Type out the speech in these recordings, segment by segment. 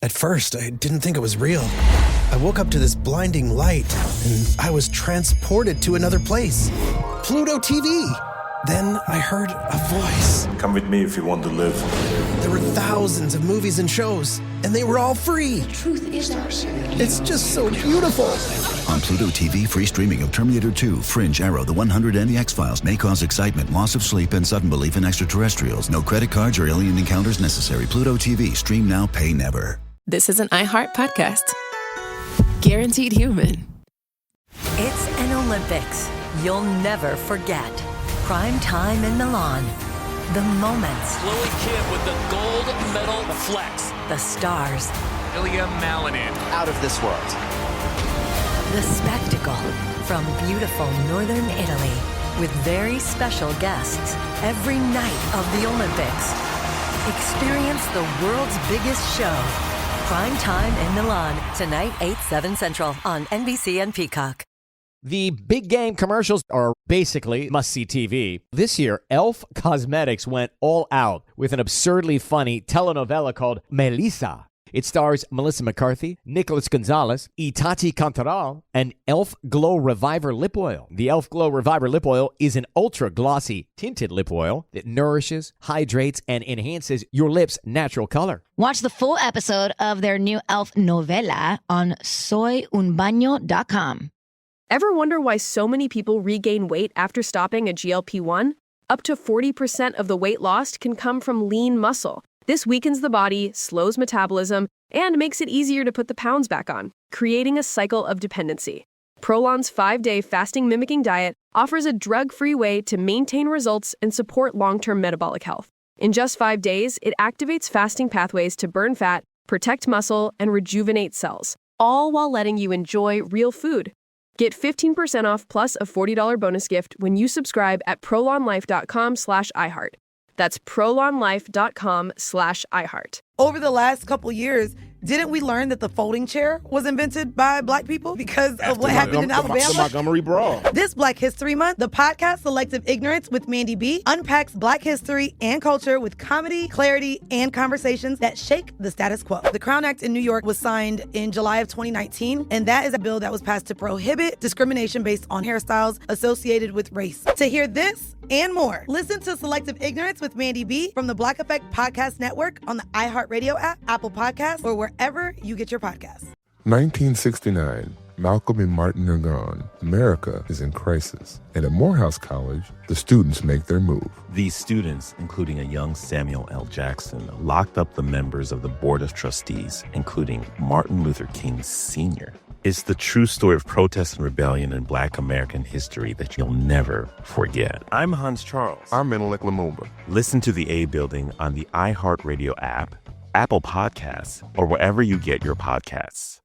At first, I didn't think it was real. I woke up to this blinding light, and I was transported to another place. Pluto TV! Then I heard a voice. Come with me if you want to live. There were thousands of movies and shows, and they were all free. The truth is our secret. It's just so beautiful. On Pluto TV, free streaming of Terminator 2, Fringe, Arrow, The 100, and The X-Files may cause excitement, loss of sleep, and sudden belief in extraterrestrials. No credit cards or alien encounters necessary. Pluto TV. Stream now, pay never. This is an iHeart podcast. Guaranteed human. It's an Olympics you'll never forget. Prime time in Milan. The moments. Chloe Kim with the gold medal flex. The stars. Ilya Malinin. Out of this world. The spectacle from beautiful northern Italy with very special guests every night of the Olympics. Experience the world's biggest show. Prime time in Milan. Tonight, 8/7 Central on NBC and Peacock. The big game commercials are basically must-see TV. This year, Elf Cosmetics went all out with an absurdly funny telenovela called Melissa. It stars Melissa McCarthy, Nicholas Gonzalez, Itati Cantoral, and Elf Glow Reviver Lip Oil. The Elf Glow Reviver Lip Oil is an ultra-glossy tinted lip oil that nourishes, hydrates, and enhances your lips' natural color. Watch the full episode of their new Elf novela on soyunbaño.com. Ever wonder why so many people regain weight after stopping a GLP-1? Up to 40% of the weight lost can come from lean muscle. This weakens the body, slows metabolism, and makes it easier to put the pounds back on, creating a cycle of dependency. Prolon's 5-day fasting-mimicking diet offers a drug-free way to maintain results and support long-term metabolic health. In just 5 days, it activates fasting pathways to burn fat, protect muscle, and rejuvenate cells, all while letting you enjoy real food. Get 15% off plus a $40 bonus gift when you subscribe at prolonlife.com/iHeart. That's prolonlife.com/iHeart. Over the last couple years, didn't we learn that the folding chair was invented by Black people because of what happened in Alabama? The Montgomery Brawl. This Black History Month, the podcast Selective Ignorance with Mandy B unpacks Black history and culture with comedy, clarity, and conversations that shake the status quo. The Crown Act in New York was signed in July of 2019, and that is a bill that was passed to prohibit discrimination based on hairstyles associated with race. To hear this and more, listen to Selective Ignorance with Mandy B from the Black Effect Podcast Network on the iHeartRadio app, Apple Podcasts, or wherever you get your podcasts. 1969. Malcolm and Martin are gone. America is in crisis. And at Morehouse College, the students make their move. These students, including a young Samuel L. Jackson, locked up the members of the Board of Trustees, including Martin Luther King Sr. It's the true story of protest and rebellion in Black American history that you'll never forget. I'm Hans Charles. I'm Menelik Lumumba. Listen to The A Building on the iHeartRadio app, Apple Podcasts, or wherever you get your podcasts.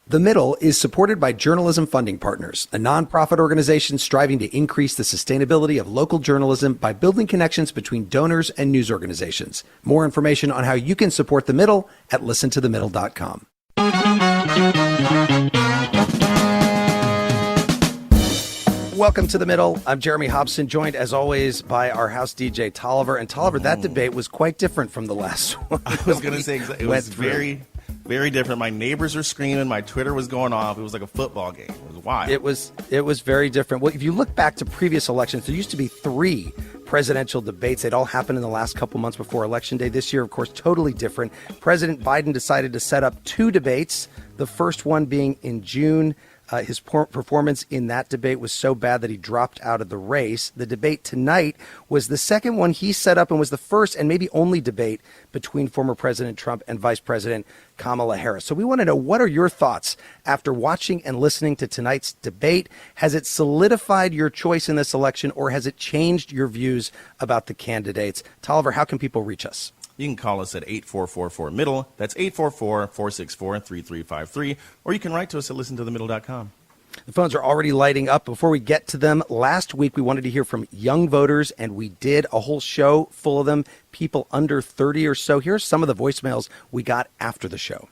The Middle is supported by Journalism Funding Partners, a nonprofit organization striving to increase the sustainability of local journalism by building connections between donors and news organizations. More information on how you can support The Middle at listentothemiddle.com. Welcome to The Middle. I'm Jeremy Hobson, joined as always by our house DJ Tolliver. And Tolliver, that debate was quite different from the last one. I was going to say, it was very, very different. My neighbors were screaming. My Twitter was going off. It was like a football game. It was wild. It was very different. Well, if you look back to previous elections, there used to be 3 presidential debates. They'd all happened in the last couple months before Election Day. This year, of course, totally different. President Biden decided to set up 2 debates, the first one being in June. His performance in that debate was so bad that he dropped out of the race. The debate tonight was the second one he set up and was the first and maybe only debate between former President Trump and Vice President Kamala Harris. So we want to know, what are your thoughts after watching and listening to tonight's debate? Has it solidified your choice in this election, or has it changed your views about the candidates? Tolliver, how can people reach us? You can call us at 8444-MIDDLE. That's 844-464-3353. Or you can write to us at listentothemiddle.com. The phones are already lighting up. Before we get to them, last week we wanted to hear from young voters, and we did a whole show full of them, people under 30 or so. Here's some of the voicemails we got after the show.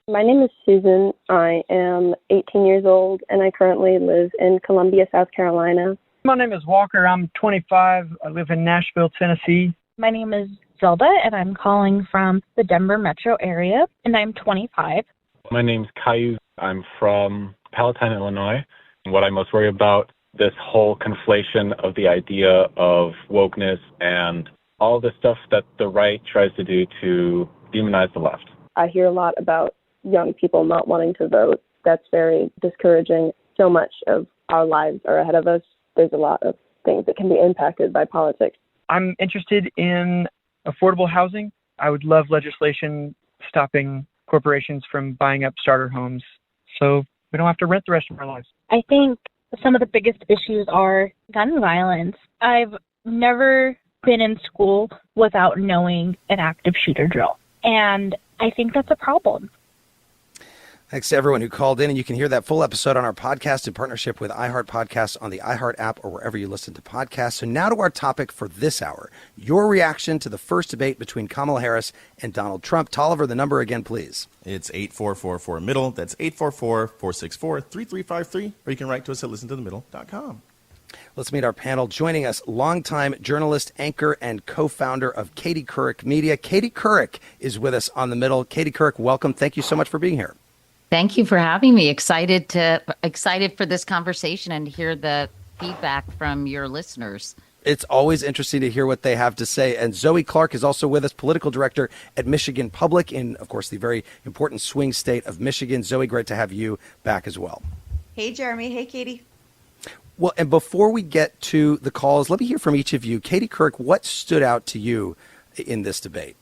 My name is Susan. I am 18 years old, and I currently live in Columbia, South Carolina. My name is Walker. I'm 25. I live in Nashville, Tennessee. My name is Zelda, and I'm calling from the Denver metro area, and I'm 25. My name's Caillou. I'm from Palatine, Illinois. And what I most worry about, this whole conflation of the idea of wokeness and all the stuff that the right tries to do to demonize the left. I hear a lot about young people not wanting to vote. That's very discouraging. So much of our lives are ahead of us. There's a lot of things that can be impacted by politics. I'm interested in affordable housing. I would love legislation stopping corporations from buying up starter homes so we don't have to rent the rest of our lives. I think some of the biggest issues are gun violence. I've never been in school without knowing an active shooter drill, and I think that's a problem. Thanks to everyone who called in, and you can hear that full episode on our podcast in partnership with iHeart Podcasts on the iHeart app or wherever you listen to podcasts. So now to our topic for this hour, your reaction to the first debate between Kamala Harris and Donald Trump. Tolliver, the number again, please. It's 8444-MIDDLE. That's 844-464-3353. Or you can write to us at listentothemiddle.com. Let's meet our panel. Joining us, longtime journalist, anchor, and co-founder of Katie Couric Media. Katie Couric is with us on The Middle. Katie Couric, welcome. Thank you so much for being here. Thank you for having me. Excited for this conversation and hear the feedback from your listeners. It's always interesting to hear what they have to say. And Zoe Clark is also with us, political director at Michigan Public in, of course, the very important swing state of Michigan. Zoe, great to have you back as well. Hey, Jeremy. Hey, Katie. Well, and before we get to the calls, let me hear from each of you. Katie Couric, what stood out to you in this debate?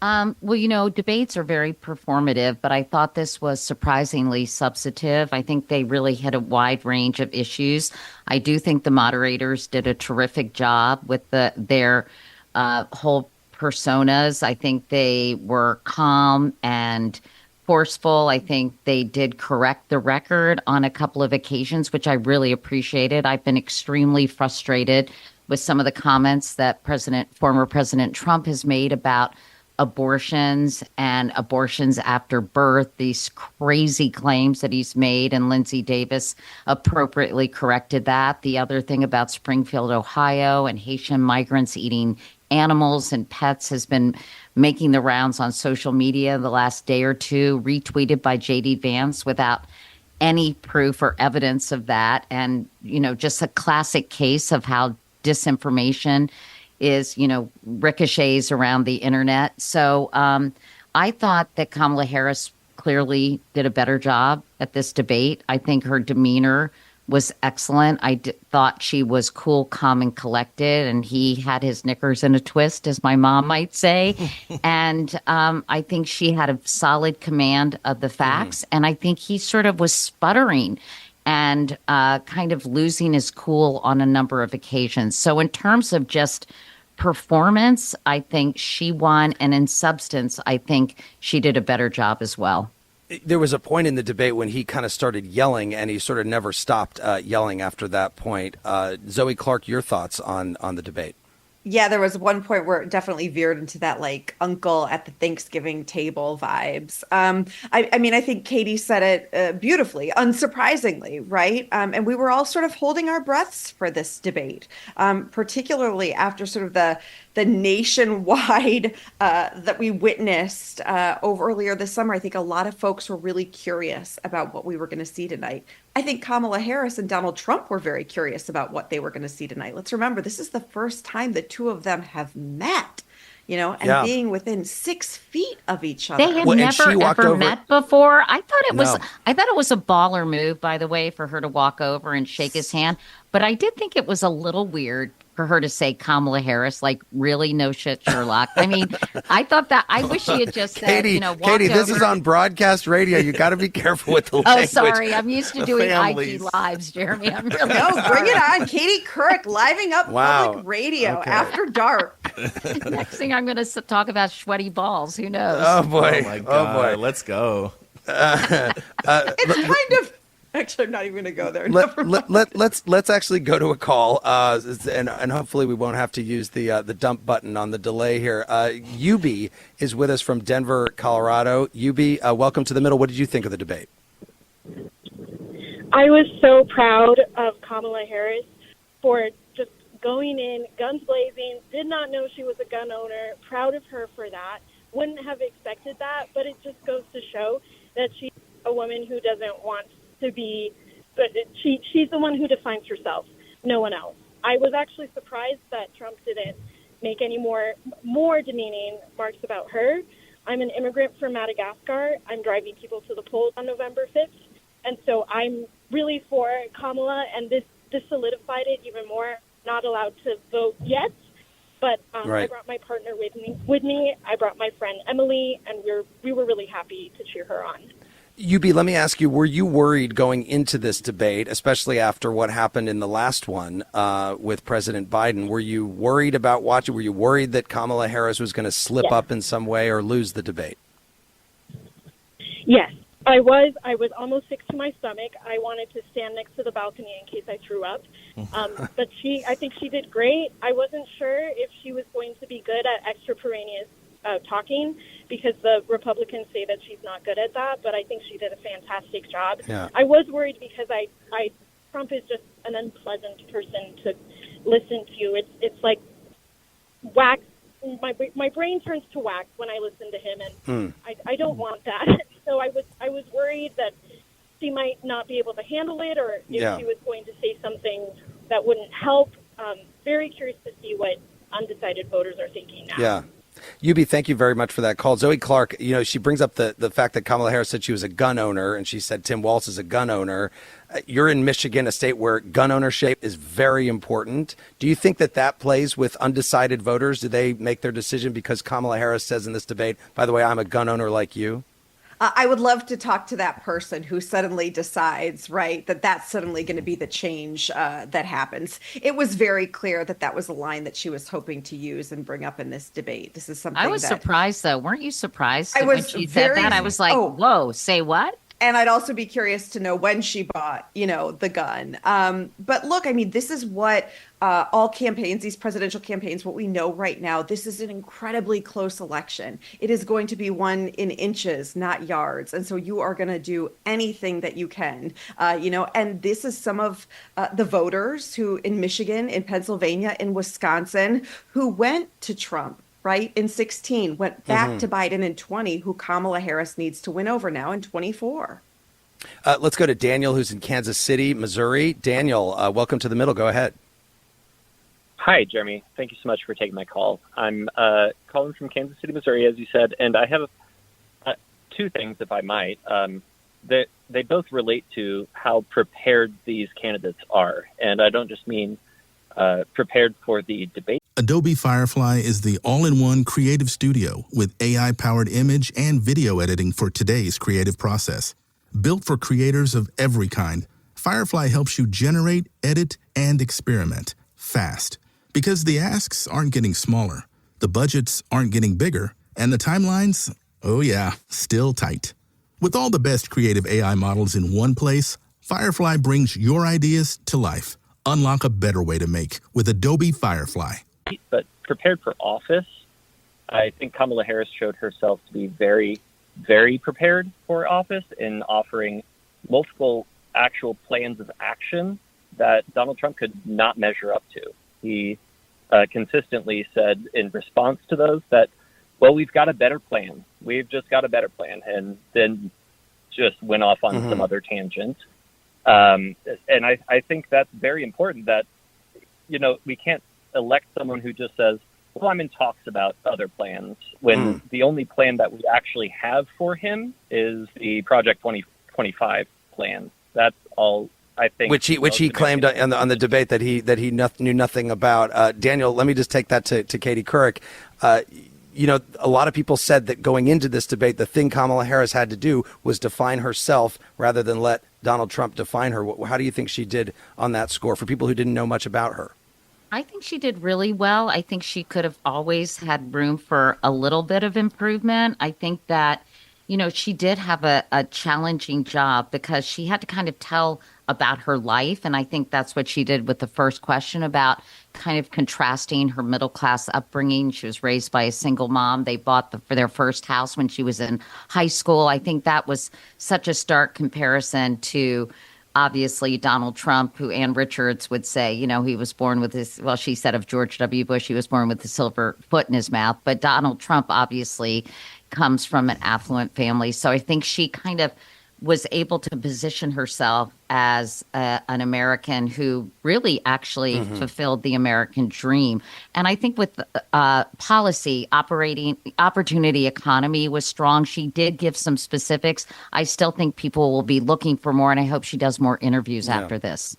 Well, debates are very performative, but I thought this was surprisingly substantive. I think they really hit a wide range of issues. I do think the moderators did a terrific job with their whole personas. I think they were calm and forceful. I think they did correct the record on a couple of occasions, which I really appreciated. I've been extremely frustrated with some of the comments that former President Trump has made about abortions and abortions after birth, these crazy claims that he's made, and Lindsay Davis appropriately corrected that. The other thing about Springfield, Ohio, and Haitian migrants eating animals and pets has been making the rounds on social media the last day or two, retweeted by J.D. Vance without any proof or evidence of that. And, just a classic case of how disinformation is, ricochets around the internet. So I thought that Kamala Harris clearly did a better job at this debate. I think her demeanor was excellent. I thought she was cool, calm, and collected, and he had his knickers in a twist, as my mom might say. And I think she had a solid command of the facts, and I think he sort of was sputtering and kind of losing his cool on a number of occasions. So in terms of just performance, I think she won, and in substance, I think she did a better job as well. There was a point in the debate when he kind of started yelling, and he sort of never stopped yelling after that point. Zoe Clark, your thoughts on the debate? Yeah, there was one point where it definitely veered into that like uncle at the Thanksgiving table vibes. I mean, I think Katie said it beautifully, unsurprisingly, right? And we were all sort of holding our breaths for this debate, particularly after sort of the nationwide that we witnessed earlier this summer. I think a lot of folks were really curious about what we were going to see tonight. I think Kamala Harris and Donald Trump were very curious about what they were going to see tonight. Let's remember, this is the first time the two of them have met, and being within 6 feet of each other. They had never ever met before. I thought it was a baller move, by the way, for her to walk over and shake his hand. But I did think it was a little weird for her to say Kamala Harris, like, really, no shit, Sherlock. I mean, I thought that, I wish she had just said, Katie, this is on broadcast radio. You got to be careful with the language. Oh, sorry. I'm used to doing IG lives, Jeremy. I'm really bring it on. Katie Couric, living up public radio after dark. Next thing I'm going to talk about sweaty balls. Who knows? Oh, boy. Oh, my God. Oh, boy. Let's go. It's kind of... Actually, I'm not even going to go there. Let's actually go to a call, and hopefully we won't have to use the dump button on the delay here. Yubi is with us from Denver, Colorado. Yubi, welcome to The Middle. What did you think of the debate? I was so proud of Kamala Harris for just going in, guns blazing, did not know she was a gun owner, proud of her for that. Wouldn't have expected that, but it just goes to show that she's a woman who doesn't want to be, but she's the one who defines herself, no one else. I was actually surprised that Trump didn't make any more demeaning marks about her. I'm an immigrant from Madagascar. I'm driving people to the polls on November 5th, and so I'm really for Kamala, and this solidified it even more. Not allowed to vote yet, but Right. I brought my partner with me. I brought my friend Emily, and we were really happy to cheer her on. Yubi, let me ask you, were you worried going into this debate, especially after what happened in the last one with President Biden? Were you worried about watching? Were you worried that Kamala Harris was going to slip up in some way or lose the debate? Yes, I was almost sick to my stomach. I wanted to stand next to the balcony in case I threw up. But I think she did great. I wasn't sure if she was going to be good at extemporaneous talking, because the Republicans say that she's not good at that, but I think she did a fantastic job. Yeah. I was worried because Trump is just an unpleasant person to listen to. It's like wax. My brain turns to wax when I listen to him, and I don't want that. So I was worried that she might not be able to handle it, or if she was going to say something that wouldn't help. Very curious to see what undecided voters are thinking now. Yeah. Yubi, thank you very much for that call. Zoe Clark, she brings up the fact that Kamala Harris said she was a gun owner, and she said Tim Walz is a gun owner. You're in Michigan, a state where gun ownership is very important. Do you think that plays with undecided voters? Do they make their decision because Kamala Harris says in this debate, by the way, I'm a gun owner like you? I would love to talk to that person who suddenly decides, right, that that's suddenly going to be the change that happens. It was very clear that was a line that she was hoping to use and bring up in this debate. This is something I was surprised, though. Weren't you surprised when she said that? I was like, whoa, say what? And I'd also be curious to know when she bought, the gun. But look, I mean, this is what all campaigns, these presidential campaigns, what we know right now, this is an incredibly close election. It is going to be won in inches, not yards. And so you are going to do anything that you can, and this is some of the voters who in Michigan, in Pennsylvania, in Wisconsin, who went to Trump. Right, in 16, went back to Biden in 20, who Kamala Harris needs to win over now in 24. Let's go to Daniel, who's in Kansas City, Missouri. Daniel, welcome to The Middle. Go ahead. Hi, Jeremy. Thank you so much for taking my call. I'm calling from Kansas City, Missouri, as you said, and I have two things, if I might. They both relate to how prepared these candidates are, and I don't just mean prepared for the debate. Adobe Firefly is the all-in-one creative studio with AI-powered image and video editing for today's creative process. Built for creators of every kind, Firefly helps you generate, edit, and experiment fast. Because the asks aren't getting smaller, the budgets aren't getting bigger, and the timelines, still tight. With all the best creative AI models in one place, Firefly brings your ideas to life. Unlock a better way to make with Adobe Firefly. But prepared for office, I think Kamala Harris showed herself to be very, very prepared for office in offering multiple actual plans of action that Donald Trump could not measure up to. He consistently said in response to those that, well, we've got a better plan. We've just got a better plan. And then just went off on some other tangent. And I think that's very important that, we can't elect someone who just says, well, I'm in talks about other plans, when the only plan that we actually have for him is the Project 2025 plan. That's all I think. Which he claimed on the debate that he knew nothing about. Daniel, let me just take that to Katie Couric. A lot of people said that going into this debate, the thing Kamala Harris had to do was define herself rather than let Donald Trump define her. How do you think she did on that score for people who didn't know much about her? I think she did really well. I think she could have always had room for a little bit of improvement. I think that, she did have a challenging job because she had to kind of tell about her life. And I think that's what she did with the first question about kind of contrasting her middle class upbringing. She was raised by a single mom. They bought for their first house when she was in high school. I think that was such a stark comparison to obviously Donald Trump, who Ann Richards would say, he was born with she said of George W. Bush, he was born with a silver foot in his mouth. But Donald Trump obviously comes from an affluent family. So I think she kind of was able to position herself as an American who really actually fulfilled the American dream. And I think with policy, opportunity economy was strong. She did give some specifics. I still think people will be looking for more, and I hope she does more interviews after this.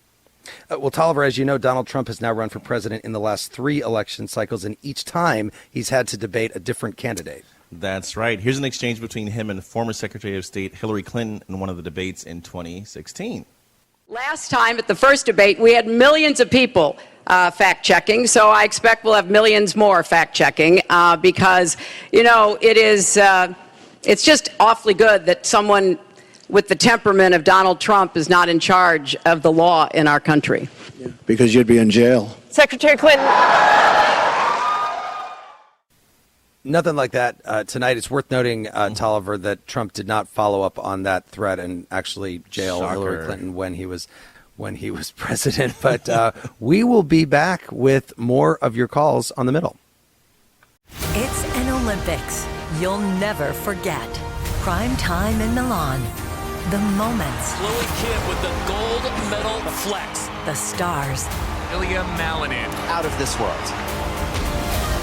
Well, Tolliver, as you know, Donald Trump has now run for president in the last 3 election cycles, and each time he's had to debate a different candidate. That's right. Here's an exchange between him and former Secretary of State Hillary Clinton in one of the debates in 2016. Last time at the first debate, we had millions of people fact-checking, so I expect we'll have millions more fact-checking because, it's just awfully good that someone with the temperament of Donald Trump is not in charge of the law in our country. Yeah, because you'd be in jail. Secretary Clinton. Nothing like that tonight. It's worth noting, Tolliver, that Trump did not follow up on that threat and actually jail Hillary Clinton when he was president. But we will be back with more of your calls on The Middle. It's an Olympics you'll never forget. Prime time in Milan. The moments. Chloe Kim with the gold medal flex. The stars. Ilya Malinin. Out of this world.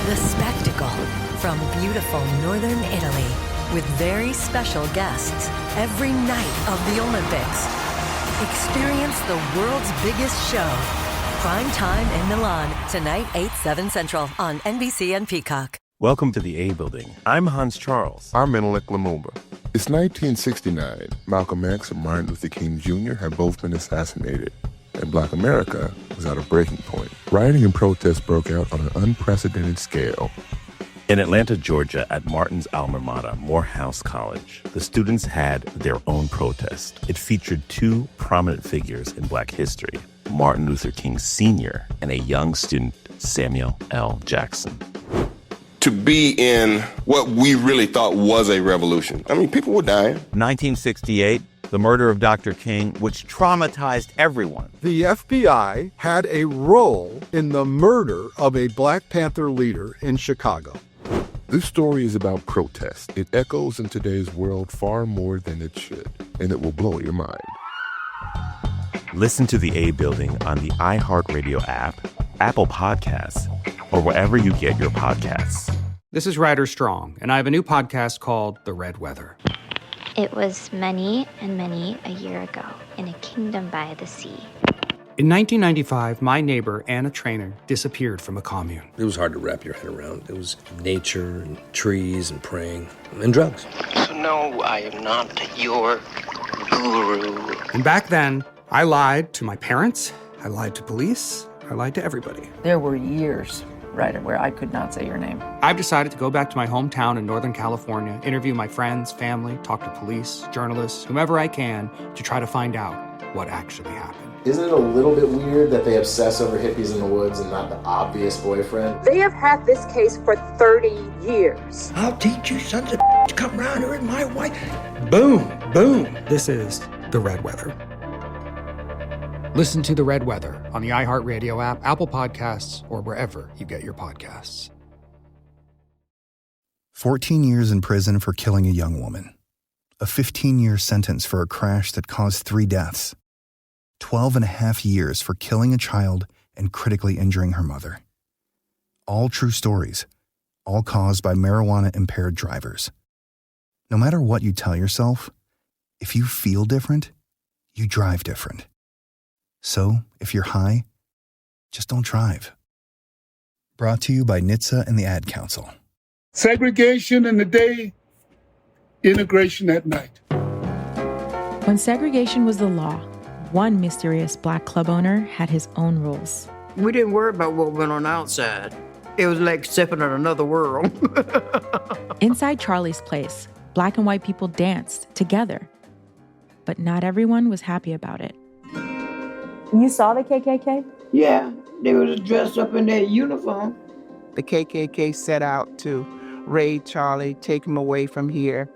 The spectacle from beautiful northern Italy with very special guests every night of the Olympics. Experience the world's biggest show. Prime time in Milan, tonight 8/7 Central on NBC and Peacock. Welcome to the A Building. I'm Hans Charles. I'm Menelik Lumumba. It's 1969. Malcolm X and Martin Luther King Jr. had both been assassinated, and Black America was at a breaking point. Rioting and protests broke out on an unprecedented scale. In Atlanta, Georgia, at Martin's alma mater, Morehouse College, the students had their own protest. It featured 2 prominent figures in Black history, Martin Luther King Sr. and a young student, Samuel L. Jackson. To be in what we really thought was a revolution. I mean, people were dying. 1968, the murder of Dr. King, which traumatized everyone. The FBI had a role in the murder of a Black Panther leader in Chicago. This story is about protest. It echoes in today's world far more than it should, and it will blow your mind. Listen to the A Building on the iHeartRadio app, Apple Podcasts, or wherever you get your podcasts. This is Ryder Strong, and I have a new podcast called The Red Weather. It was many and many a year ago in a kingdom by the sea. In 1995, my neighbor, Anna Trainer, disappeared from a commune. It was hard to wrap your head around. It was nature and trees and praying and drugs. So no, I am not your guru. And back then, I lied to my parents, I lied to police, I lied to everybody. There were years, Ryder, where I could not say your name. I've decided to go back to my hometown in Northern California, interview my friends, family, talk to police, journalists, whomever I can, to try to find out what actually happened. Isn't it a little bit weird that they obsess over hippies in the woods and not the obvious boyfriend? They have had this case for 30 years. I'll teach you sons of to come around here and my wife. Boom, boom. This is The Red Weather. Listen to The Red Weather on the iHeartRadio app, Apple Podcasts, or wherever you get your podcasts. 14 years in prison for killing a young woman. A 15-year sentence for a crash that caused 3 deaths. 12 and a half years for killing a child and critically injuring her mother. All true stories, all caused by marijuana-impaired drivers. No matter what you tell yourself, if you feel different, you drive different. So, if you're high, just don't drive. Brought to you by NHTSA and the Ad Council. Segregation in the day, integration at night. When segregation was the law, one mysterious Black club owner had his own rules. We didn't worry about what went on outside. It was like stepping in another world. Inside Charlie's place, Black and white people danced together. But not everyone was happy about it. You saw the KKK? Yeah, they was dressed up in their uniform. The KKK set out to raid Charlie, take him away from here.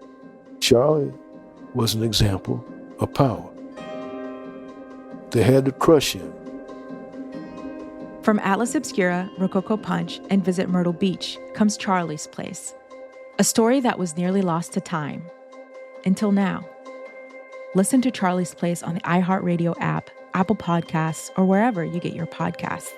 Charlie was an example of power. they had to crush him. From Atlas Obscura, Rococo Punch, and Visit Myrtle Beach comes Charlie's Place, a story that was nearly lost to time. Until now. Listen to Charlie's Place on the iHeartRadio app, Apple Podcasts, or wherever you get your podcasts.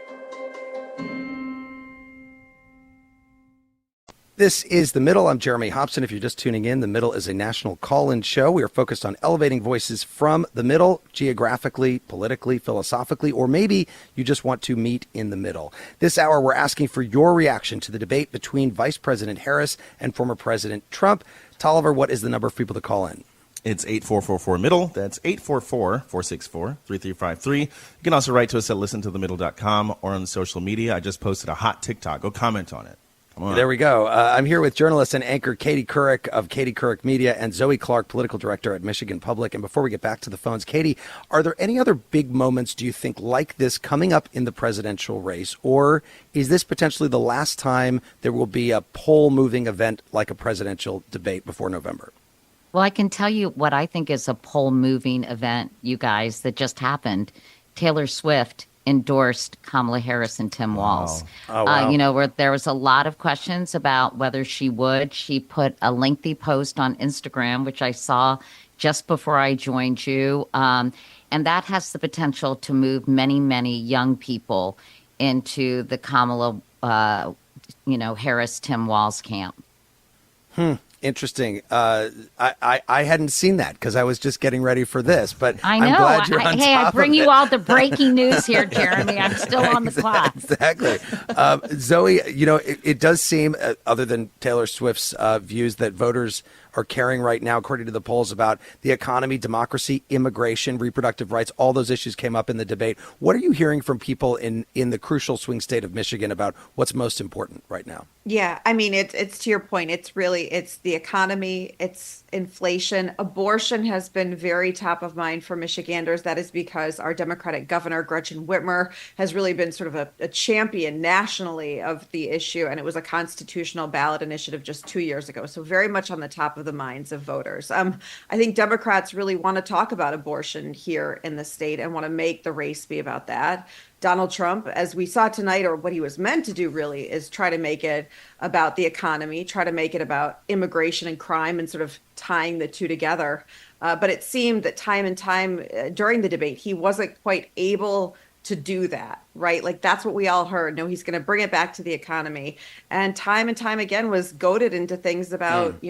This is The Middle. I'm Jeremy Hobson. If you're just tuning in, The Middle is a national call-in show. We are focused on elevating voices from the middle, geographically, politically, philosophically, or maybe you just want to meet in the middle. This hour, we're asking for your reaction to the debate between Vice President Harris and former President Trump. Tolliver, what is the number of people to call in? It's 8444-MIDDLE. That's 844-464-3353. You can also write to us at listentothemiddle.com or on social media. I just posted a hot TikTok. Go comment on it. There we go. I'm here with journalist and anchor Katie Couric of Katie Couric Media and Zoe Clark, political director at Michigan Public. And before we get back to the phones, Katie, are there any other big moments, do you think, like this coming up in the presidential race? Or is this potentially the last time there will be a poll-moving event like a presidential debate before November? Well, I can tell you what I think is a poll-moving event, you guys, that just happened. Taylor Swift endorsed Kamala Harris and Tim Walz. Oh, wow. Where there was a lot of questions about whether she would. She put a lengthy post on Instagram, which I saw just before I joined you. And that has the potential to move many, many young people into the Kamala, Harris, Tim Walz camp. Interesting. I hadn't seen that because I was just getting ready for this, but I know. I'm glad you're on top I bring of you it. all the breaking news here, Jeremy. I'm still on the clock. Exactly. Zoe, it does seem, other than Taylor Swift's views, that voters are caring right now, according to the polls, about the economy, democracy, immigration, reproductive rights. All those issues came up in the debate. What are you hearing from people in the crucial swing state of Michigan about what's most important right now? Yeah, I mean, it's to your point. It's the economy, it's inflation. Abortion has been very top of mind for Michiganders. That is because our Democratic governor, Gretchen Whitmer, has really been sort of a champion nationally of the issue. And it was a constitutional ballot initiative just 2 years ago. So very much on the top of the minds of voters. I think Democrats really want to talk about abortion here in the state and want to make the race be about that. Donald Trump, as we saw tonight, or what he was meant to do really, is try to make it about the economy, try to make it about immigration and crime and sort of tying the two together. But it seemed that time and time during the debate, he wasn't quite able to do that, right? Like that's what we all heard. No, he's going to bring it back to the economy. And time again was goaded into things about,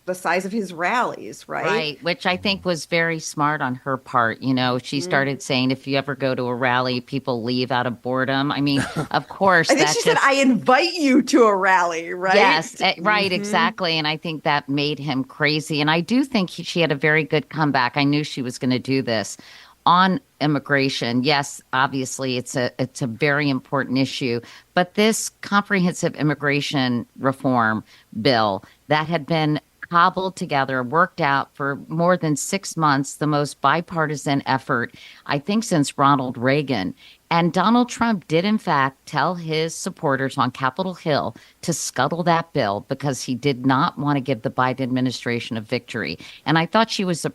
the size of his rallies, right? Right, which I think was very smart on her part. She started saying, if you ever go to a rally, people leave out of boredom. I mean, of course. I think she said, I invite you to a rally, right? Yes, right, exactly. And I think that made him crazy. And I do think she had a very good comeback. I knew she was going to do this. On immigration, yes, obviously it's a very important issue. But this comprehensive immigration reform bill that had been cobbled together, worked out for more than 6 months, the most bipartisan effort, I think, since Ronald Reagan. And Donald Trump did, in fact, tell his supporters on Capitol Hill to scuttle that bill because he did not want to give the Biden administration a victory. And I thought that was a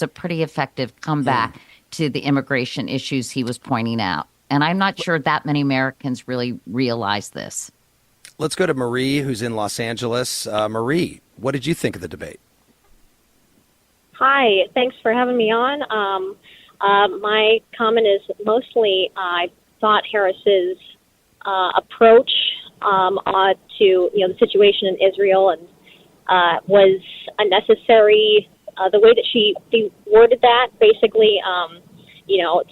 pretty effective comeback to the immigration issues he was pointing out. And I'm not sure that many Americans really realize this. Let's go to Marie, who's in Los Angeles. Marie, what did you think of the debate? Hi, thanks for having me on. My comment is mostly I thought Harris's approach to the situation in Israel and was unnecessary. The way that she worded that, basically,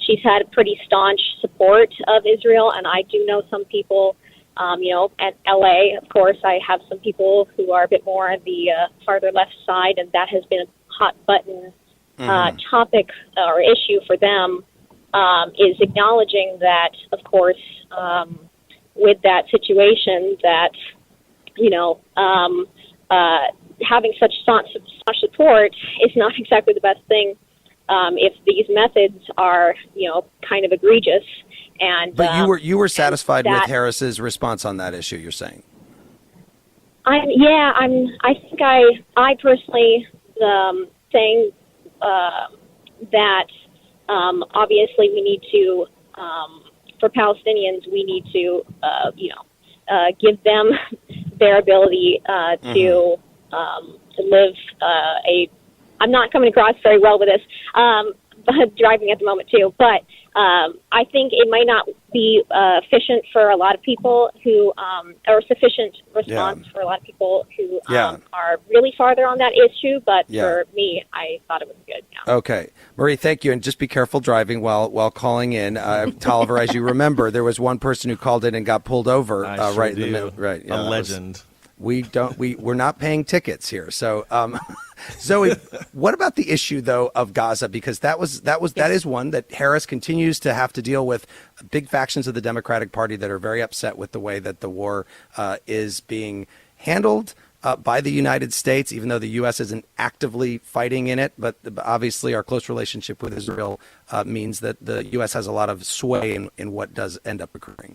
she's had pretty staunch support of Israel, and I do know some people. At LA, of course, I have some people who are a bit more on the farther left side, and that has been a hot button topic or issue for them, is acknowledging that, of course, with that situation that, having such staunch support is not exactly the best thing if these methods are, kind of egregious. But you were satisfied with Harris's response on that issue, you're saying? I think I personally saying that Obviously, we need to, for Palestinians, we need to, give them their ability to live I'm not coming across very well with this, but driving at the moment too. But I think it might not be efficient for a lot of people who, or sufficient response for a lot of people who are really farther on that issue. But for me, I thought it was good. Yeah. Okay. Marie, thank you. And just be careful driving while calling in. Tolliver, as you remember, there was one person who called in and got pulled over right in the middle. Right. Yeah, a legend. We're not paying tickets here. So, Zoe, what about the issue though of Gaza? Because that is one that Harris continues to have to deal with big factions of the Democratic Party that are very upset with the way that the war is being handled by the United States, even though the U.S. isn't actively fighting in it. But obviously our close relationship with Israel means that the U.S. has a lot of sway in what does end up occurring.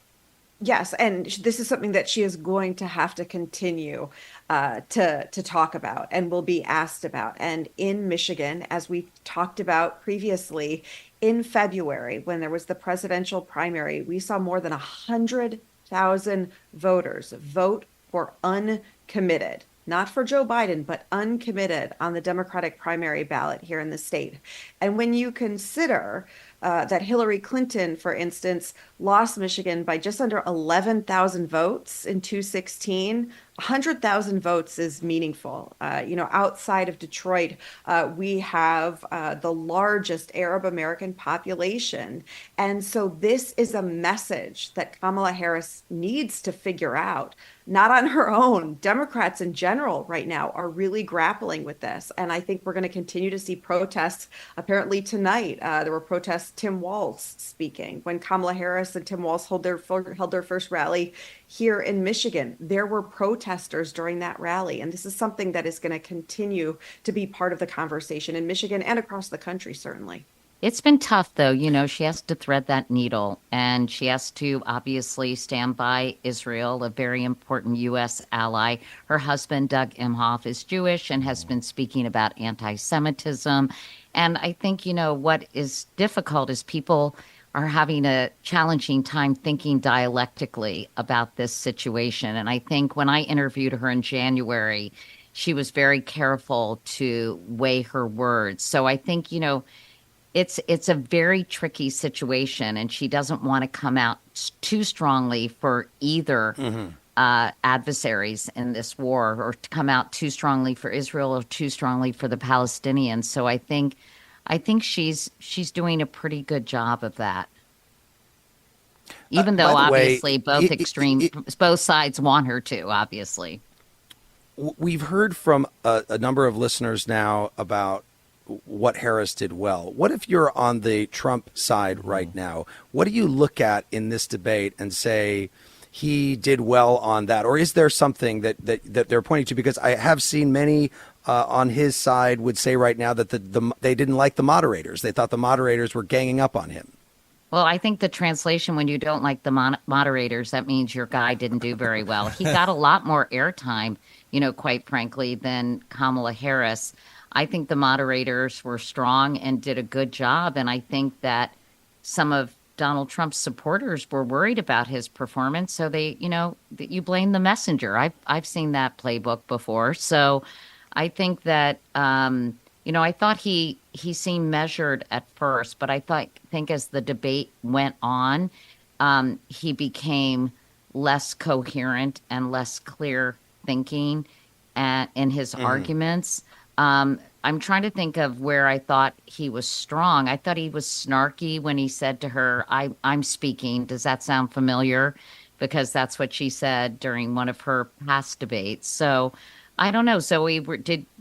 Yes, and this is something that she is going to have to continue to talk about and will be asked about. And in Michigan, as we talked about previously, in February, when there was the presidential primary, we saw more than 100,000 voters vote for uncommitted, not for Joe Biden, but uncommitted on the Democratic primary ballot here in the state. And when you consider that Hillary Clinton, for instance, lost Michigan by just under 11,000 votes in 2016. 100,000 votes is meaningful. Outside of Detroit, we have the largest Arab American population. And so this is a message that Kamala Harris needs to figure out, not on her own. Democrats in general right now are really grappling with this. And I think we're going to continue to see protests. Apparently tonight, there were protests, Tim Walz speaking. When Kamala Harris and Tim Walz held their first rally here in Michigan, there were protesters during that rally. And this is something that is going to continue to be part of the conversation in Michigan and across the country, certainly. It's been tough, though. She has to thread that needle, and she has to obviously stand by Israel, a very important U.S. ally. Her husband, Doug Emhoff, is Jewish and has been speaking about anti-Semitism. And I think, what is difficult is people are having a challenging time thinking dialectically about this situation. And I think when I interviewed her in January, she was very careful to weigh her words. So I think, it's a very tricky situation, and she doesn't want to come out too strongly for either adversaries in this war, or to come out too strongly for Israel or too strongly for the Palestinians. So I think she's doing a pretty good job of that. Even though obviously both sides want her to, obviously. We've heard from a number of listeners now about what Harris did well. What if you're on the Trump side right now? What do you look at in this debate and say he did well on that? Or is there something that they're pointing to? Because I have seen many on his side would say right now that they didn't like the moderators. They thought the moderators were ganging up on him. Well, I think the translation, when you don't like the moderators, that means your guy didn't do very well. He got a lot more airtime, quite frankly, than Kamala Harris. I think the moderators were strong and did a good job. And I think that some of Donald Trump's supporters were worried about his performance. So they, you blame the messenger. I've seen that playbook before. So I think that, I thought he seemed measured at first, but I think as the debate went on, he became less coherent and less clear thinking in his arguments. I'm trying to think of where I thought he was strong. I thought he was snarky when he said to her, I'm speaking. Does that sound familiar? Because that's what she said during one of her past debates. So I don't know. Zoe,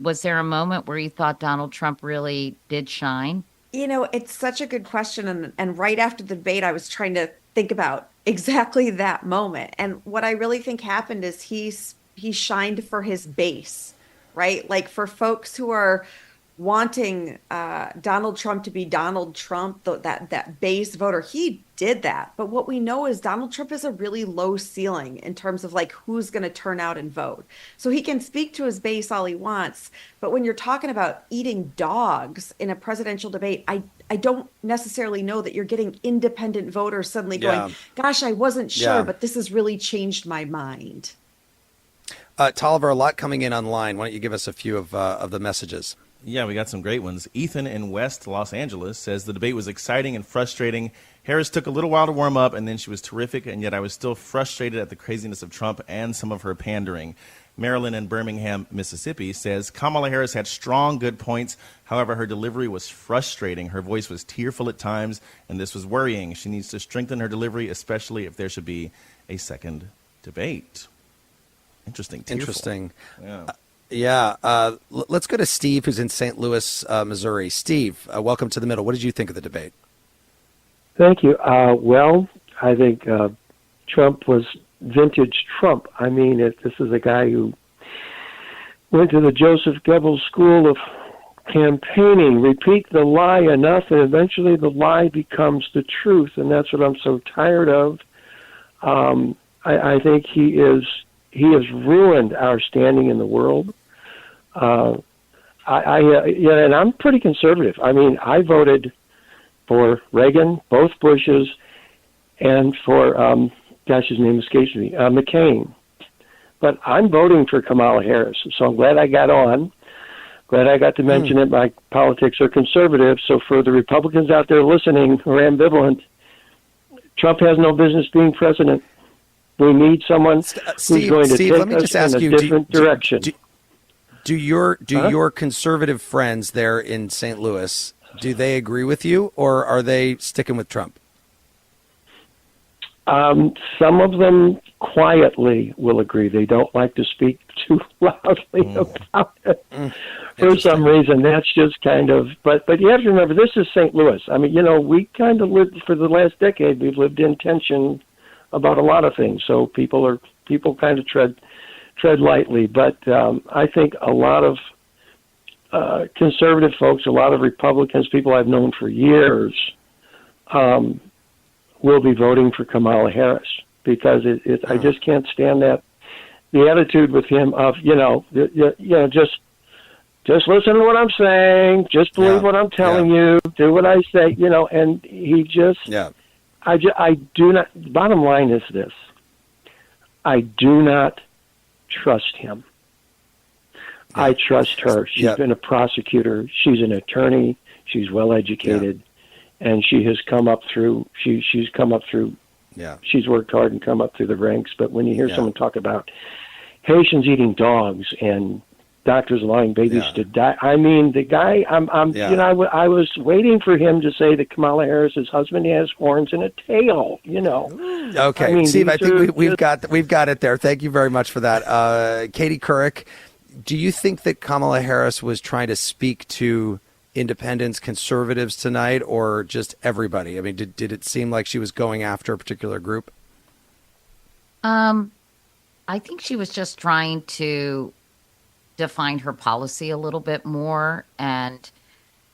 was there a moment where you thought Donald Trump really did shine? It's such a good question. And right after the debate, I was trying to think about exactly that moment. And what I really think happened is he shined for his base, right? Like for folks who are wanting Donald Trump to be Donald Trump, that base voter, he did that. But what we know is Donald Trump has a really low ceiling in terms of like who's going to turn out and vote. So he can speak to his base all he wants. But when you're talking about eating dogs in a presidential debate, I I don't necessarily know that you're getting independent voters suddenly going, gosh, I wasn't sure, but this has really changed my mind. Tolliver, a lot coming in online. Why don't you give us a few of the messages? Yeah, we got some great ones. Ethan in West Los Angeles says the debate was exciting and frustrating. Harris took a little while to warm up, and then she was terrific, and yet I was still frustrated at the craziness of Trump and some of her pandering. Marilyn in Birmingham, Mississippi says Kamala Harris had strong, good points. However, her delivery was frustrating. Her voice was tearful at times, and this was worrying. She needs to strengthen her delivery, especially if there should be a second debate. Interesting. Tearful. Interesting. Yeah. Let's go to Steve, who's in St. Louis, Missouri. Steve, welcome to the middle. What did you think of the debate? Thank you. Well, I think Trump was vintage Trump. I mean, this is a guy who went to the Joseph Goebbels School of Campaigning. Repeat the lie enough, and eventually the lie becomes the truth, and that's what I'm so tired of. I think he has ruined our standing in the world. And I'm pretty conservative. I mean, I voted for Reagan, both Bushes, and for his name escapes me, McCain. But I'm voting for Kamala Harris, so I'm glad I got on. Glad I got to mention it. My politics are conservative, so for the Republicans out there listening who are ambivalent, Trump has no business being president. We need someone who's going to take us in a different direction. Do your conservative friends there in St. Louis, do they agree with you, or are they sticking with Trump? Some of them quietly will agree. They don't like to speak too loudly about it. For some reason, that's just kind of, but you have to remember, this is St. Louis. I mean, we kind of lived, for the last decade, we've lived in tension about a lot of things. So people kind of tread lightly. But I think a lot of conservative folks, a lot of Republicans, people I've known for years, will be voting for Kamala Harris, because I just can't stand that, the attitude with him of just listen to what I'm saying, just believe what I'm telling you, do what I say, and he just I do not. Bottom line is this: I do not trust him. I trust her. She's been a prosecutor. She's an attorney. She's well educated. And she has come up through. She's come up through. Yeah. She's worked hard and come up through the ranks. But when you hear someone talk about Haitians eating dogs and doctors allowing babies to die, I mean, the guy. I was waiting for him to say that Kamala Harris's husband has horns and a tail. Okay, I mean, Steve, I think we've got it there. Thank you very much for that, Katie Couric. Do you think that Kamala Harris was trying to speak to independents, conservatives tonight, or just everybody? I mean, did it seem like she was going after a particular group? I think she was just trying to define her policy a little bit more, and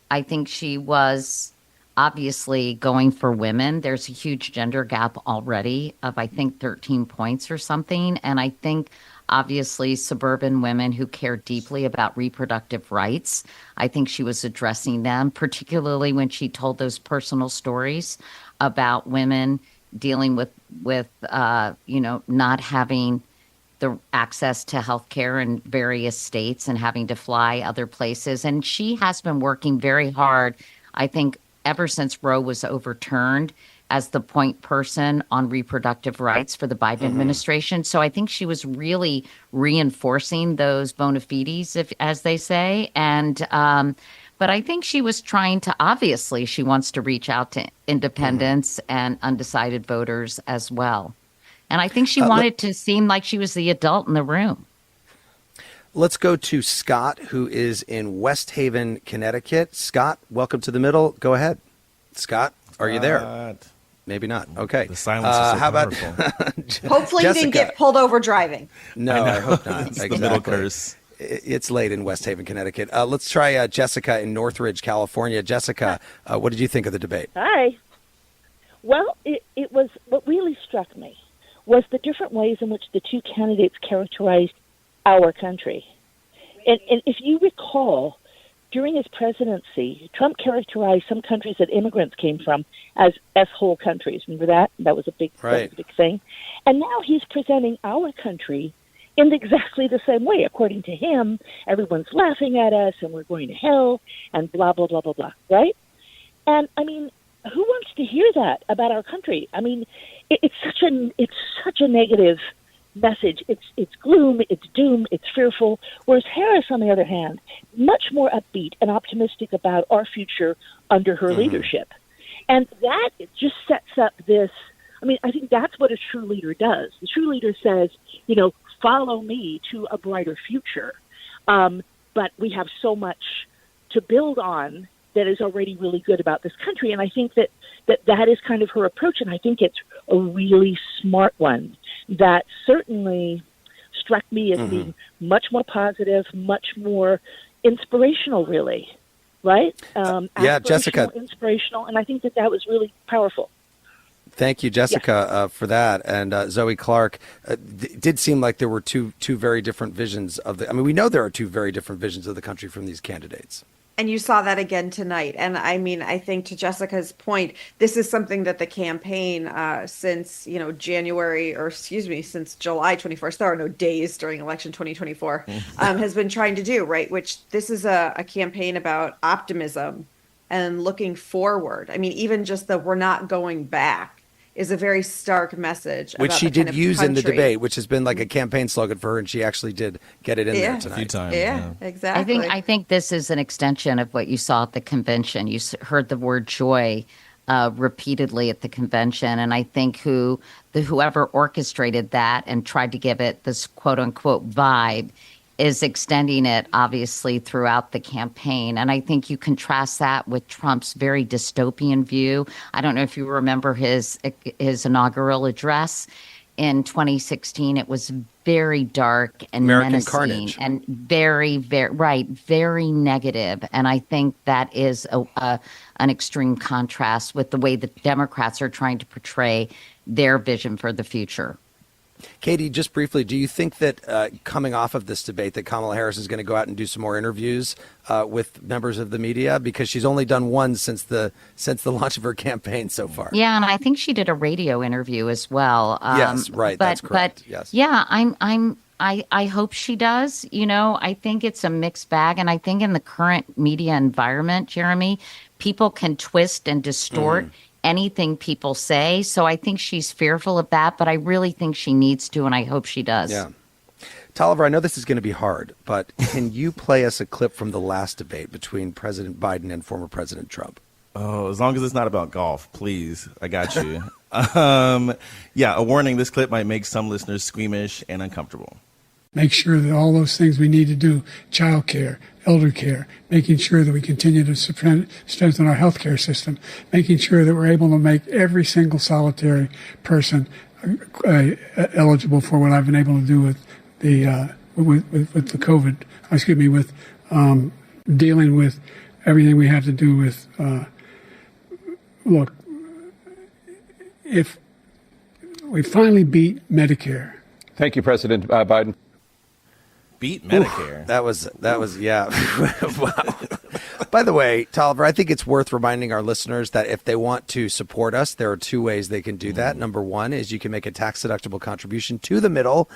I think she was obviously going for women. There's a huge gender gap already of, I think, 13 points or something, and I think obviously suburban women who care deeply about reproductive rights. I think she was addressing them, particularly when she told those personal stories about women dealing with not having the access to health care in various states and having to fly other places. And she has been working very hard, I think, ever since Roe was overturned, as the point person on reproductive rights for the Biden administration. So I think she was really reinforcing those bona fides, as they say. And but I think she was trying to, obviously, she wants to reach out to independents and undecided voters as well. And I think she wanted to seem like she was the adult in the room. Let's go to Scott, who is in West Haven, Connecticut. Scott, welcome to the middle. Go ahead. Scott, are you there? Maybe not. Okay. The silence is so how about Hopefully you didn't get pulled over driving. No, I hope not. It's the middle curse. It's late in West Haven, Connecticut. Let's try Jessica in Northridge, California. Jessica, what did you think of the debate? Hi. Well, it was, what really struck me was the different ways in which the two candidates characterized our country. And if you recall, during his presidency, Trump characterized some countries that immigrants came from as S-hole countries. Remember that? That was a big thing. And now he's presenting our country in exactly the same way. According to him, everyone's laughing at us and we're going to hell and blah, blah, blah, blah, blah, right? And, I mean, who wants to hear that about our country? I mean, it's such a negative message. It's gloom, it's doom, it's fearful. Whereas Harris, on the other hand, much more upbeat and optimistic about our future under her leadership. And that just sets up this. I mean, I think that's what a true leader does. The true leader says, you know, follow me to a brighter future. But we have so much to build on that is already really good about this country. And I think that is kind of her approach. And I think it's a really smart one that certainly struck me as being much more positive, much more inspirational, really. Right? Jessica. Inspirational. And I think that was really powerful. Thank you, Jessica, for that. And Zoe Clark, did seem like there were two very different visions of the. I mean, we know there are two very different visions of the country from these candidates. And you saw that again tonight. And I mean, I think to Jessica's point, this is something that the campaign since, since July 21st, there are no days during election 2024, has been trying to do, right? Which this is a campaign about optimism and looking forward. I mean, even just the we're not going back is a very stark message. Which she did use in the debate, which has been like a campaign slogan for her, and she actually did get it in there tonight. A few times. Yeah, exactly. I think this is an extension of what you saw at the convention. You heard the word joy repeatedly at the convention, and I think whoever orchestrated that and tried to give it this quote unquote vibe is extending it, obviously, throughout the campaign. And I think you contrast that with Trump's very dystopian view. I don't know if you remember his inaugural address in 2016. It was very dark and American menacing carnage. And very, very negative. And I think that is an extreme contrast with the way the Democrats are trying to portray their vision for the future. Katie, just briefly, do you think that coming off of this debate that Kamala Harris is going to go out and do some more interviews with members of the media? Because she's only done one since the launch of her campaign so far. Yeah, and I think she did a radio interview as well. Yes, right. That's correct. Yes. Yeah, I hope she does. You know, I think it's a mixed bag. And I think in the current media environment, Jeremy, people can twist and distort anything people say. So I think she's fearful of that, but I really think she needs to, and I hope she does. Yeah. Tolliver, I know this is going to be hard, but can you play us a clip from the last debate between President Biden and former President Trump? Oh, as long as it's not about golf, please. I got you. A warning, this clip might make some listeners squeamish and uncomfortable. Make sure that all those things we need to do, child care, elder care, making sure that we continue to strengthen our healthcare system, making sure that we're able to make every single solitary person eligible for what I've been able to do with the with the COVID. With dealing with everything we have to do with. Look, if we finally beat Medicare. Thank you, President Biden. Beat Medicare. Oof, that was yeah. Wow. By the way, Tolliver, I think it's worth reminding our listeners that if they want to support us, there are two ways they can do that. Number one is you can make a tax-deductible contribution to the Middle.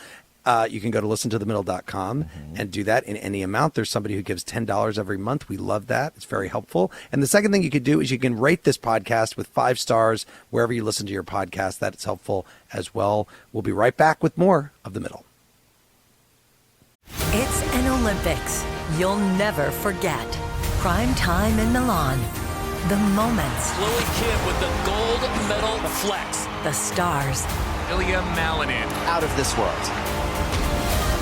You can go to listentothemiddle.com and do that in any amount. There's somebody who gives $10 every month. We love that. It's very helpful. And the second thing you could do is you can rate this podcast with 5 stars wherever you listen to your podcast. That's helpful as well. We'll be right back with more of The Middle. It's an Olympics you'll never forget. Prime time in Milan. The moments. Chloe Kim with the gold medal flex. The stars. Ilya Malinin. Out of this world.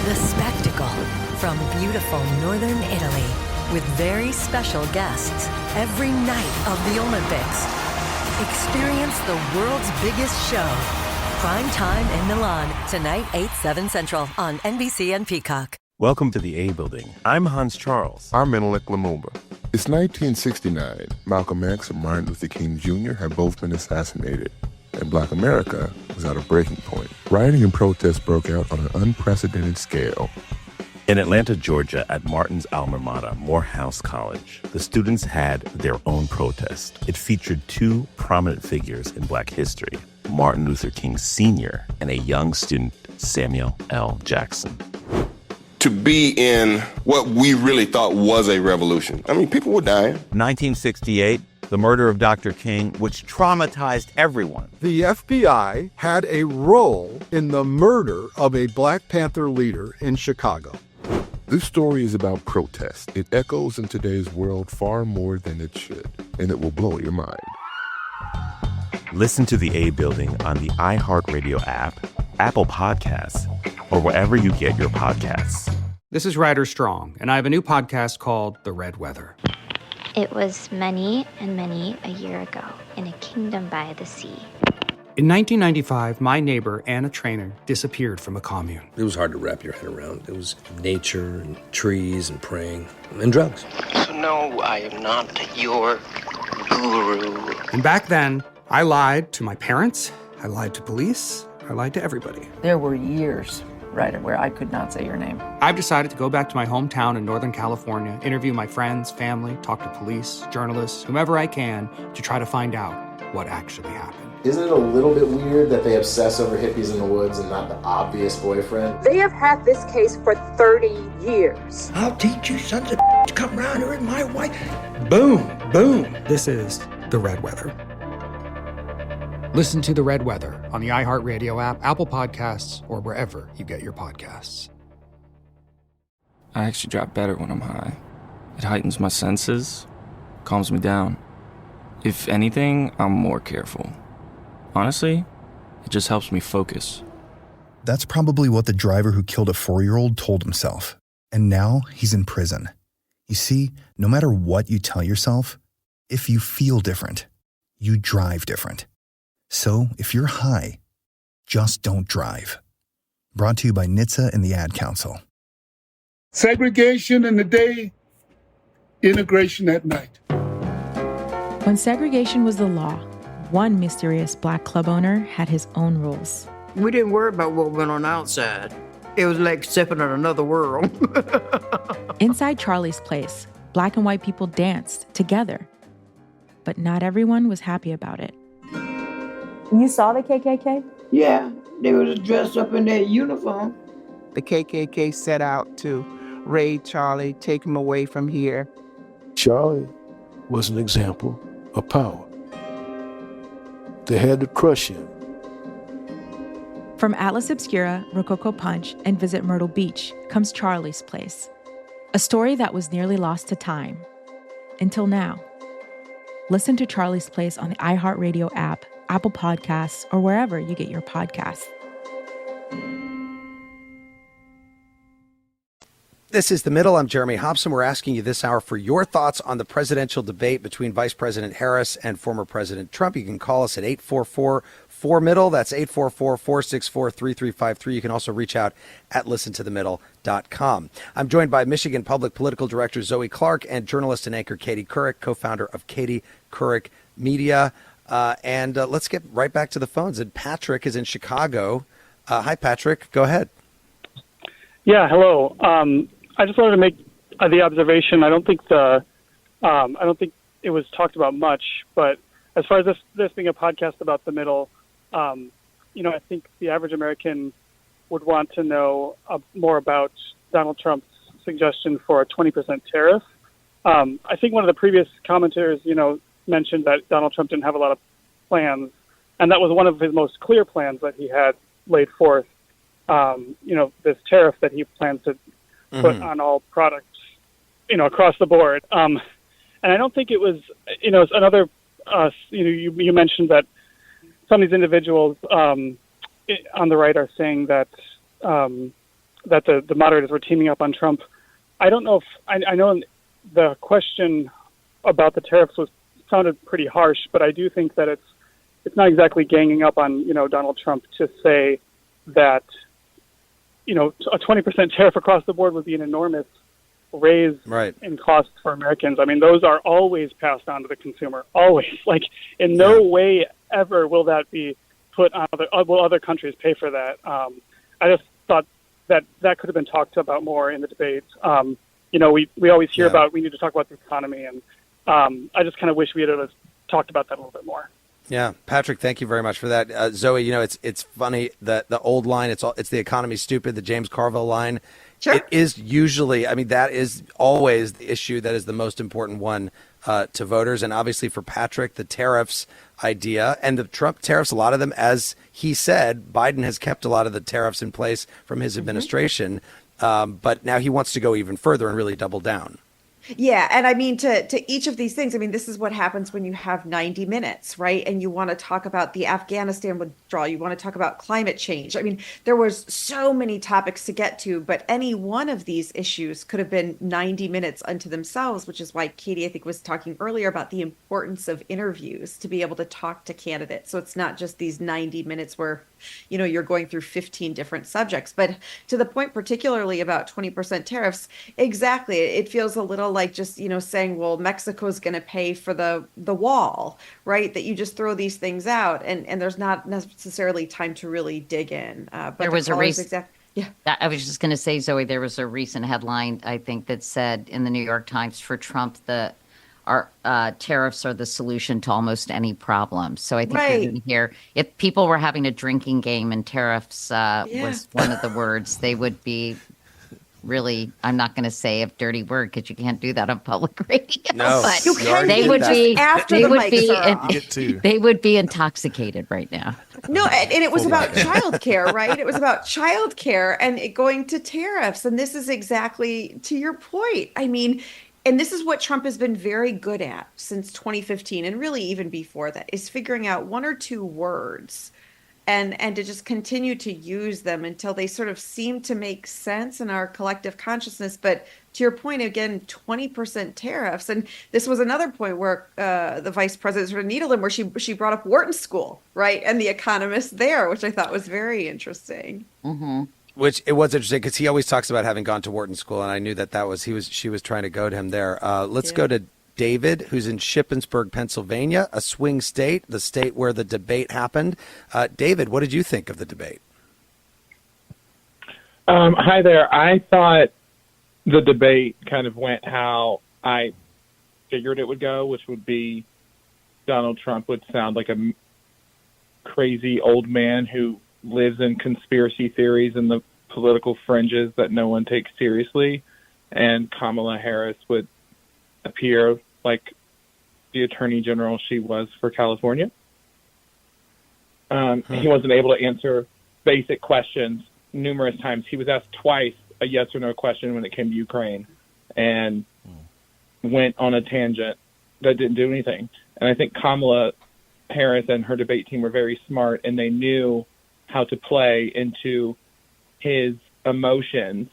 The spectacle from beautiful northern Italy with very special guests every night of the Olympics. Experience the world's biggest show. Prime time in Milan, tonight 8/7 Central on NBC and Peacock. Welcome to the A Building. I'm Hans Charles. I'm Menelik Lumumba. It's 1969. Malcolm X and Martin Luther King Jr. had both been assassinated, and Black America was at a breaking point. Rioting and protests broke out on an unprecedented scale. In Atlanta, Georgia, at Martin's alma mater, Morehouse College, the students had their own protest. It featured two prominent figures in Black history, Martin Luther King Sr. and a young student, Samuel L. Jackson. To be in what we really thought was a revolution. I mean, people were dying. 1968, the murder of Dr. King, which traumatized everyone. The FBI had a role in the murder of a Black Panther leader in Chicago. This story is about protest. It echoes in today's world far more than it should, and it will blow your mind. Listen to The A Building on the iHeartRadio app, Apple Podcasts, or wherever you get your podcasts. This is Ryder Strong, and I have a new podcast called The Red Weather. It was many and many a year ago in a kingdom by the sea. In 1995, my neighbor, Anna Trainer, disappeared from a commune. It was hard to wrap your head around. It was nature and trees and praying and drugs. So no, I am not your guru. And back then, I lied to my parents, I lied to police, I lied to everybody. There were years, Ryder, where I could not say your name. I've decided to go back to my hometown in Northern California, interview my friends, family, talk to police, journalists, whomever I can, to try to find out what actually happened. Isn't it a little bit weird that they obsess over hippies in the woods and not the obvious boyfriend? They have had this case for 30 years. I'll teach you sons of to come around here and my wife. Boom, boom. This is The Red Weather. Listen to The Red Weather on the iHeartRadio app, Apple Podcasts, or wherever you get your podcasts. I actually drop better when I'm high. It heightens my senses, calms me down. If anything, I'm more careful. Honestly, it just helps me focus. That's probably what the driver who killed a 4-year-old told himself. And now he's in prison. You see, no matter what you tell yourself, if you feel different, you drive different. So if you're high, just don't drive. Brought to you by NHTSA and the Ad Council. Segregation in the day, integration at night. When segregation was the law, one mysterious Black club owner had his own rules. We didn't worry about what went on outside. It was like stepping in another world. Inside Charlie's Place, Black and white people danced together. But not everyone was happy about it. You saw the KKK? Yeah, they were dressed up in their uniform. The KKK set out to raid Charlie, take him away from here. Charlie was an example of power. They had to crush him. From Atlas Obscura, Rococo Punch, and Visit Myrtle Beach comes Charlie's Place, a story that was nearly lost to time. Until now. Listen to Charlie's Place on the iHeartRadio app, Apple Podcasts, or wherever you get your podcasts. This is The Middle. I'm Jeremy Hobson. We're asking you this hour for your thoughts on the presidential debate between Vice President Harris and former President Trump. You can call us at 844-4MIDDLE. That's 844-464-3353. You can also reach out at listentothemiddle.com. I'm joined by Michigan Public Political Director Zoe Clark and journalist and anchor Katie Couric, co-founder of Katie Couric Media. And let's get right back to the phones. And Patrick is in Chicago. Hi, Patrick. Go ahead. Yeah, hello. I just wanted to make the observation. I don't think it was talked about much, but as far as this being a podcast about the middle, I think the average American would want to know more about Donald Trump's suggestion for a 20% tariff. I think one of the previous commenters, mentioned that Donald Trump didn't have a lot of plans, and that was one of his most clear plans that he had laid forth. This tariff that he plans to put on all products, across the board. And I don't think it was, it's another, you mentioned that some of these individuals on the right are saying that that the moderators were teaming up on Trump. I don't know if, I know the question about the tariffs sounded pretty harsh, but I do think that it's not exactly ganging up on, Donald Trump to say that, a 20% tariff across the board would be an enormous raise in costs for Americans. I mean, those are always passed on to the consumer, always. Like, in no way ever will that be put on will other countries pay for that. I just thought that could have been talked about more in the debates. We always hear about we need to talk about the economy, and I just kind of wish we had talked about that a little bit more. Yeah, Patrick, thank you very much for that. Zoe, it's funny that the old line, it's the economy's stupid, the James Carville line. Sure. It is usually, that is always the issue that is the most important one to voters. And obviously for Patrick, the tariffs idea and the Trump tariffs, a lot of them, as he said, Biden has kept a lot of the tariffs in place from his administration. But now he wants to go even further and really double down. Yeah. And to each of these things, this is what happens when you have 90 minutes, right? And you want to talk about the Afghanistan withdrawal. You want to talk about climate change. There was so many topics to get to, but any one of these issues could have been 90 minutes unto themselves, which is why Katie, I think, was talking earlier about the importance of interviews to be able to talk to candidates. So it's not just these 90 minutes where, you're going through 15 different subjects. But to the point, particularly about 20% tariffs, exactly. It feels a little like just, saying, well, Mexico's going to pay for the wall, right? That you just throw these things out and there's not necessarily time to really dig in. But there was a recent. Yeah. I was just going to say, Zoe, there was a recent headline, I think, that said in the New York Times for Trump, our tariffs are the solution to almost any problem. So I think you're going to hear, if people were having a drinking game and tariffs was one of the words, they would be really, I'm not going to say a dirty word because you can't do that on public radio. No, but you can. They would be after they the would mics be they would be intoxicated right now. No, and it was about childcare, right? It was about childcare and it going to tariffs. And this is exactly to your point. And this is what Trump has been very good at since 2015, and really even before that, is figuring out one or two words and to just continue to use them until they sort of seem to make sense in our collective consciousness. But to your point, again, 20% tariffs. And this was another point where the vice president sort of needled him, where she brought up Wharton School, right? And the economists there, which I thought was very interesting. Mm-hmm. Which it was interesting because he always talks about having gone to Wharton School, and I knew that she was trying to goad him there. Let's go to David, who's in Shippensburg, Pennsylvania, a swing state, the state where the debate happened. David, what did you think of the debate? Hi there. I thought the debate kind of went how I figured it would go, which would be Donald Trump would sound like a crazy old man who lives in conspiracy theories and the political fringes that no one takes seriously, and Kamala Harris would appear like the attorney general she was for California. He wasn't able to answer basic questions numerous times. He was asked twice a yes or no question when it came to Ukraine and went on a tangent that didn't do anything. And I think Kamala Harris and her debate team were very smart, and they knew how to play into his emotions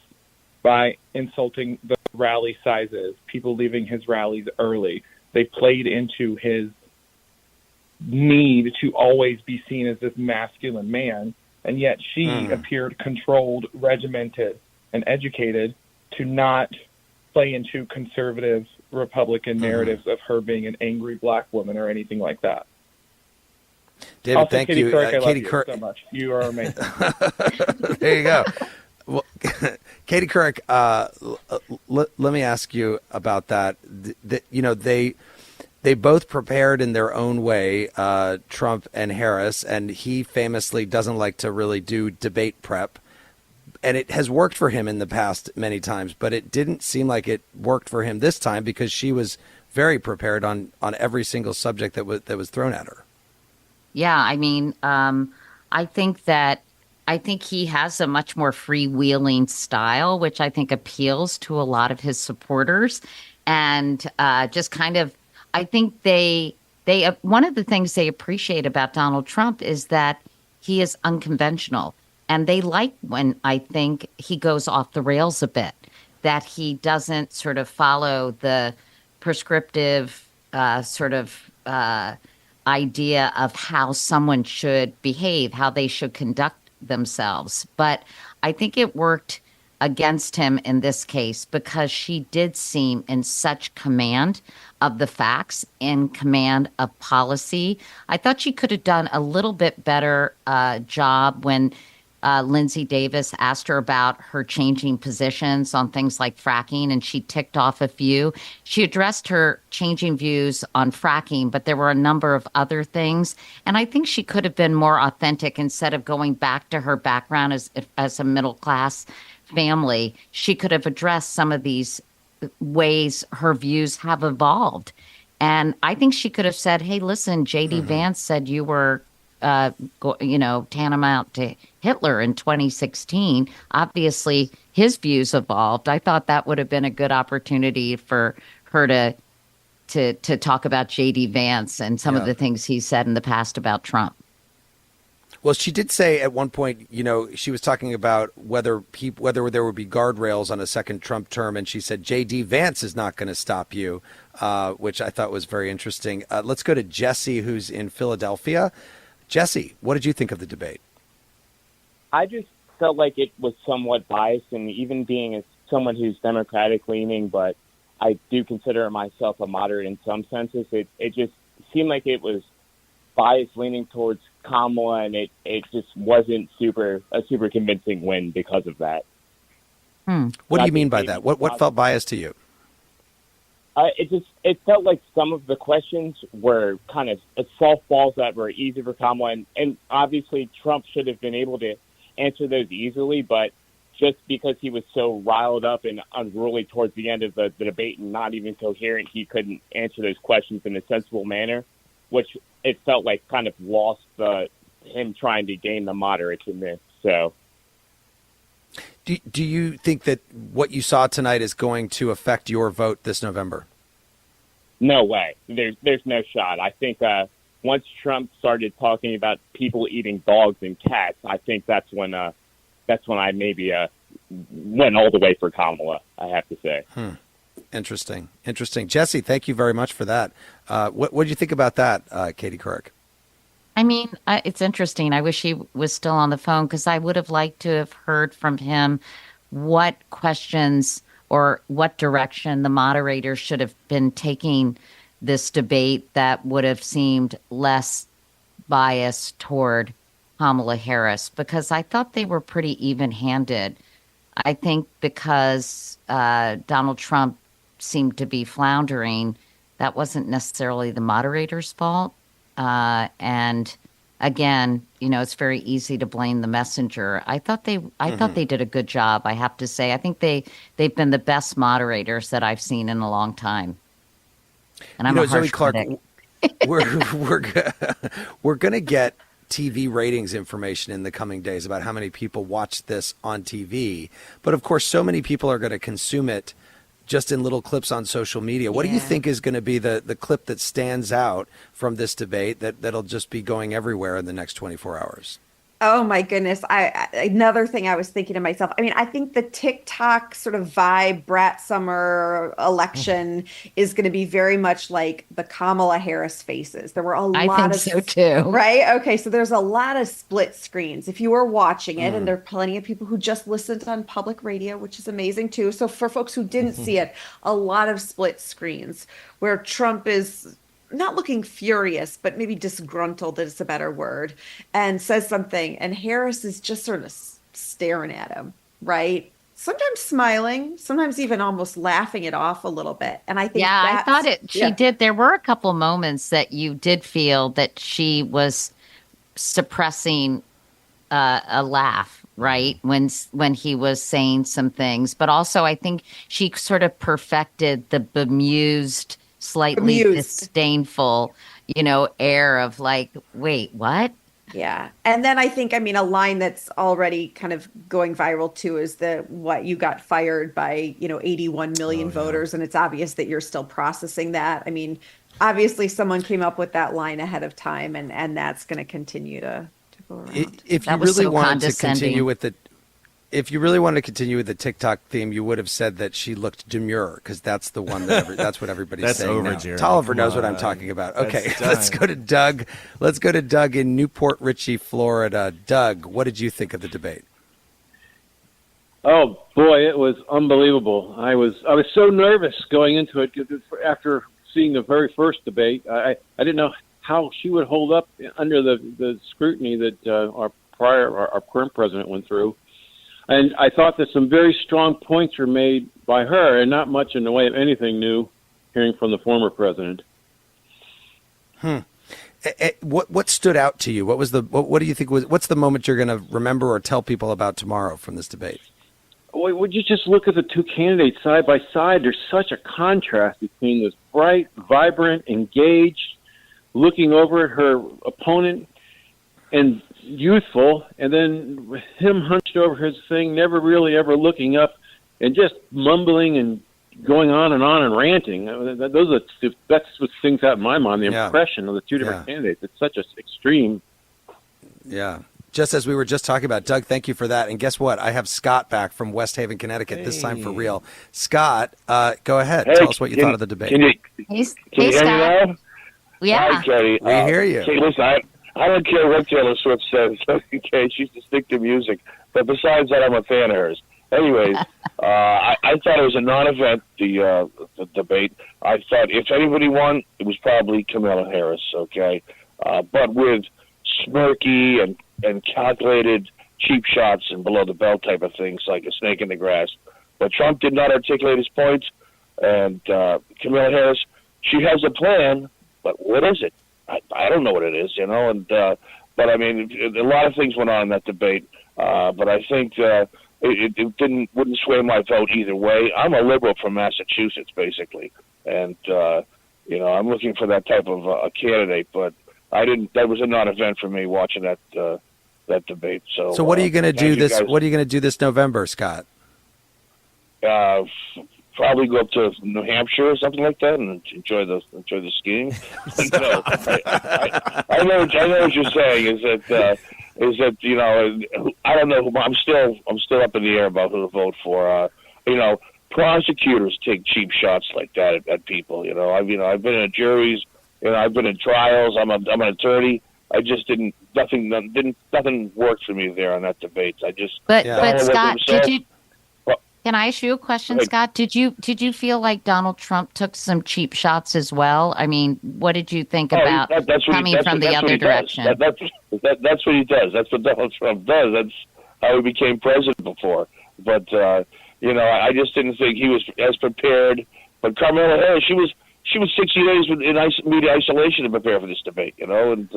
by insulting the rally sizes, people leaving his rallies early. They played into his need to always be seen as this masculine man, and yet she appeared controlled, regimented, and educated to not play into conservative Republican narratives of her being an angry black woman or anything like that. David, also, thank Katie you. Couric, I love Katie you Couric, so much. You are amazing. There you go. Well, Katie Couric, let me ask you about that. They both prepared in their own way, Trump and Harris, and he famously doesn't like to really do debate prep. And it has worked for him in the past many times, but it didn't seem like it worked for him this time because she was very prepared on every single subject that was thrown at her. Yeah, I think he has a much more freewheeling style, which I think appeals to a lot of his supporters. And just kind of, I think they one of the things they appreciate about Donald Trump is that he is unconventional. And they like when I think he goes off the rails a bit, that he doesn't sort of follow the prescriptive idea of how someone should behave, how they should conduct themselves. But I think it worked against him in this case because she did seem in such command of the facts, in command of policy. I thought she could have done a little bit better job when Lindsay Davis asked her about her changing positions on things like fracking, and she ticked off a few. She addressed her changing views on fracking, but there were a number of other things. And I think she could have been more authentic instead of going back to her background as a middle class family. She could have addressed some of these ways her views have evolved. And I think she could have said, hey, listen, J.D. Vance said you were, tantamount to Hitler in 2016. Obviously, his views evolved. I thought that would have been a good opportunity for her to talk about J.D. Vance and some of the things he said in the past about Trump. Well, she did say at one point, she was talking about whether there would be guardrails on a second Trump term, and she said J.D. Vance is not going to stop you, which I thought was very interesting. Let's go to Jesse, who's in Philadelphia. Jesse, what did you think of the debate? I just felt like it was somewhat biased, and even being someone who's Democratic-leaning, but I do consider myself a moderate in some senses, it just seemed like it was biased leaning towards Kamala, and it just wasn't a super convincing win because of that. What do you mean by that? What felt biased to you? It felt like some of the questions were kind of softballs that were easy for Kamala, and obviously Trump should have been able to answer those easily, but just because he was so riled up and unruly towards the end of the debate and not even coherent, he couldn't answer those questions in a sensible manner, which it felt like kind of lost him trying to gain the moderates in this. So, do you think that what you saw tonight is going to affect your vote this November? No way. There's no shot. I think once Trump started talking about people eating dogs and cats, I think that's when I maybe went all the way for Kamala, I have to say. Interesting. Jesse, thank you very much for that. What did you think about that, Katie Couric? I mean, it's interesting. I wish he was still on the phone because I would have liked to have heard from him what questions or what direction the moderator should have been taking this debate that would have seemed less biased toward Kamala Harris, because I thought they were pretty even-handed. I think because Donald Trump seemed to be floundering, that wasn't necessarily the moderator's fault. And again, it's very easy to blame the messenger. I thought they did a good job, I have to say. I think they've been the best moderators that I've seen in a long time. And I'm a harsh Zoe Clark, critic. we're going to get TV ratings information in the coming days about how many people watch this on TV. But of course, so many people are going to consume it just in little clips on social media. What do you think is going to be the clip that stands out from this debate that'll just be going everywhere in the next 24 hours? Oh my goodness. Another thing I was thinking to myself, I think the TikTok sort of vibe, Brat Summer election is going to be very much like the Kamala Harris faces. There were a lot I think so too. Right? Okay. So there's a lot of split screens. If you were watching it, and there are plenty of people who just listened on public radio, which is amazing too. So for folks who didn't see it, a lot of split screens where Trump is not looking furious, but maybe disgruntled is a better word, and says something, and Harris is just sort of staring at him, right? Sometimes smiling, sometimes even almost laughing it off a little bit. And I think I thought she did. There were a couple moments that you did feel that she was suppressing a laugh, right? When he was saying some things, but also I think she sort of perfected the bemused, slightly disdainful, air of like, wait, what? Yeah. And then I think, a line that's already kind of going viral too is what you got fired by, 81 million voters. And it's obvious that you're still processing that. Obviously someone came up with that line ahead of time, and that's going to continue to go around. If you really wanted to continue with the TikTok theme, you would have said that she looked demure, because that's the one that's what everybody's that's saying over, now. Jeremy. Tolliver Come knows what on. I'm talking about. That's Okay, done. let's go to Doug. Let's go to Doug in Newport Richey, Florida. Doug, what did you think of the debate? Oh boy, it was unbelievable. I was so nervous going into it after seeing the very first debate. I didn't know how she would hold up under the scrutiny that our our current president went through. And I thought that some very strong points were made by her, and not much in the way of anything new, hearing from the former president. What stood out to you? What do you think what's the moment you're going to remember or tell people about tomorrow from this debate? Well, would you just look at the two candidates side by side? There's such a contrast between this bright, vibrant, engaged, looking over at her opponent and youthful, and then him hunched over his thing, never really ever looking up, and just mumbling and going on and ranting. That's what things out in my mind, the impression of the two different candidates. It's such an extreme. Yeah. Just as we were just talking about, Doug, thank you for that. And guess what? I have Scott back from West Haven, Connecticut, this time for real. Scott, go ahead. Hey, tell us what you thought of the debate. Can you hear Scott. me now? Yeah. Hi, Katie. We hear you. Hey, listen, I don't care what Taylor Swift says. Okay, she's to stick to music. But besides that, I'm a fan of hers. Anyways, I thought it was a non-event, the debate. I thought if anybody won, it was probably Kamala Harris, okay? But with smirky and calculated cheap shots and below-the-belt type of things, like a snake in the grass. But Trump did not articulate his points, and Kamala Harris, she has a plan, but what is it? I don't know what it is, you know. And but, I mean, a lot of things went on in that debate, but I think it wouldn't sway my vote either way. I'm a liberal from Massachusetts, basically, and you know, I'm looking for that type of a candidate. But I didn't. That was a non-event for me watching that debate. So what are you going to do this? What are you going to do this November, Scott? Probably go up to New Hampshire or something like that and enjoy the skiing. No, I know what you're saying. Is that you know, I don't know. I'm still up in the air about who to vote for. You know, prosecutors take cheap shots like that at people. You know, I've been in juries. You know, I've been in trials. I'm an attorney. I just nothing worked for me there on that debate. But Scott, can I ask you a question, Scott? Did you feel like Donald Trump took some cheap shots as well? I mean, what did you think about coming from the other direction? That's what he does. That's what Donald Trump does. That's how he became president before. But you know, I just didn't think he was as prepared. But Kamala Harris, she was 60 days in media isolation to prepare for this debate. You know, and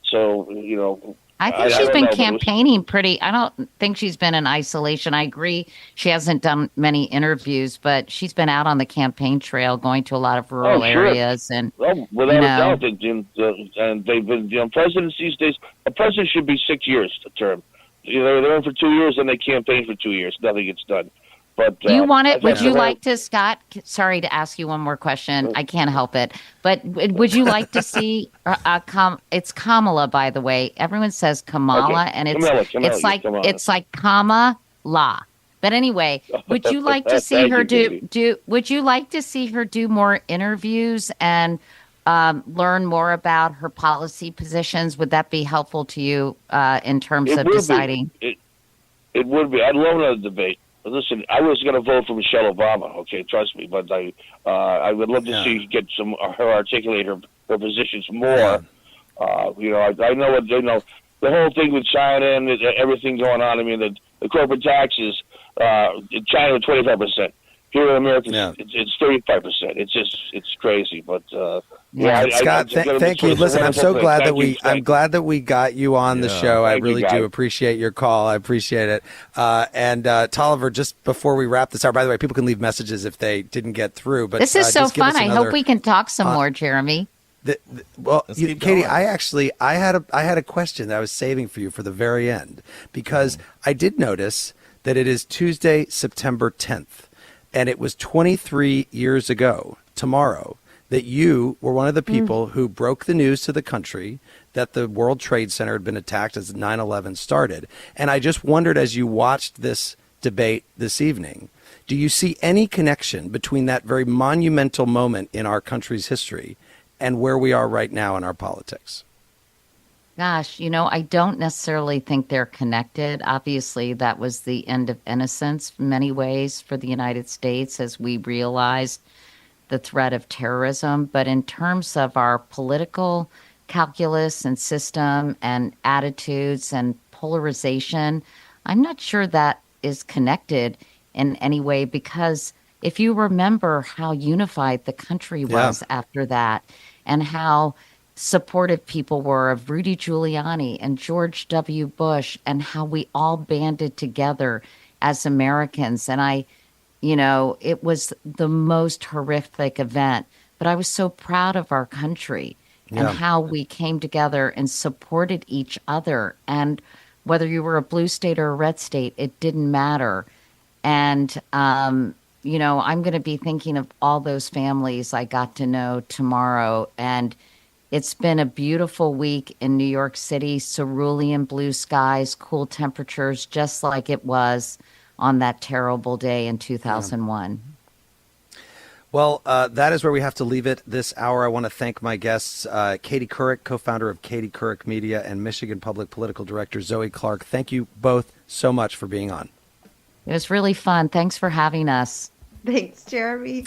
so you know. I think she's been campaigning pretty. I don't think she's been in isolation. I agree. She hasn't done many interviews, but she's been out on the campaign trail, going to a lot of rural areas. And without a doubt, and they've been, you know, presidents these days. A president should be 6 years a term. You know, they're in for 2 years, and they campaign for 2 years. Nothing gets done. But do you want it? Would you like to, Scott? Sorry to ask you one more question. I can't help it. But would you like to see? It's Kamala, by the way. Everyone says Kamala, and it's like Kamala. But anyway, would you like to see her do? Would you like to see her do more interviews and learn more about her policy positions? Would that be helpful to you in terms of deciding? It would be. I'd love another debate. Listen, I was going to vote for Michelle Obama. Okay, trust me, but I would love to get her articulate her positions more. You know, I know what they know. The whole thing with China and everything going on. I mean, the corporate taxes. In China, 25%. Here in America, it's 35%. It's crazy, but Scott, thank you. Listen, I'm so glad I'm glad that we got you on the show. I really do appreciate your call. I appreciate it. And Tolliver, just before we wrap this out, by the way, people can leave messages if they didn't get through. But this is so fun. I hope we can talk some more, Jeremy. Katie, I had a question that I was saving for you for the very end, because I did notice that it is Tuesday, September 10th. And it was 23 years ago, tomorrow, that you were one of the people who broke the news to the country that the World Trade Center had been attacked as 9/11 started. And I just wondered, as you watched this debate this evening, do you see any connection between that very monumental moment in our country's history and where we are right now in our politics? Gosh, you know, I don't necessarily think they're connected. Obviously, that was the end of innocence in many ways for the United States as we realized the threat of terrorism. But in terms of our political calculus and system and attitudes and polarization, I'm not sure that is connected in any way, because if you remember how unified the country was after that, and how supportive people were of Rudy Giuliani and George W. Bush, and how we all banded together as Americans. And it was the most horrific event, but I was so proud of our country and how we came together and supported each other. And whether you were a blue state or a red state, it didn't matter. And, I'm going to be thinking of all those families I got to know tomorrow. And it's been a beautiful week in New York City, cerulean blue skies, cool temperatures, just like it was on that terrible day in 2001. Well, that is where we have to leave it this hour. I want to thank my guests, Katie Couric, co-founder of Katie Couric Media, and Michigan Public Political Director Zoe Clark. Thank you both so much for being on. It was really fun. Thanks for having us. Thanks, Jeremy.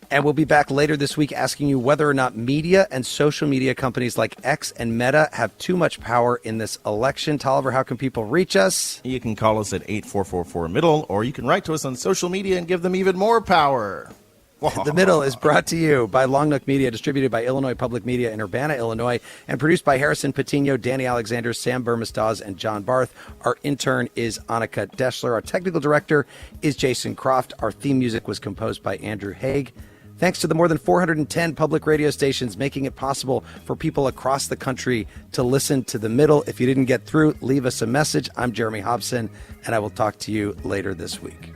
And we'll be back later this week asking you whether or not media and social media companies like X and Meta have too much power in this election. Tolliver, how can people reach us? You can call us at 8444-MIDDLE, or you can write to us on social media and give them even more power. The Middle is brought to you by Long Nook Media, distributed by Illinois Public Media in Urbana, Illinois, and produced by Harrison Patino, Danny Alexander, Sam Burmistaz, and John Barth. Our intern is Annika Deschler. Our technical director is Jason Croft. Our theme music was composed by Andrew Haig. Thanks to the more than 410 public radio stations making it possible for people across the country to listen to The Middle. If you didn't get through, leave us a message. I'm Jeremy Hobson, and I will talk to you later this week.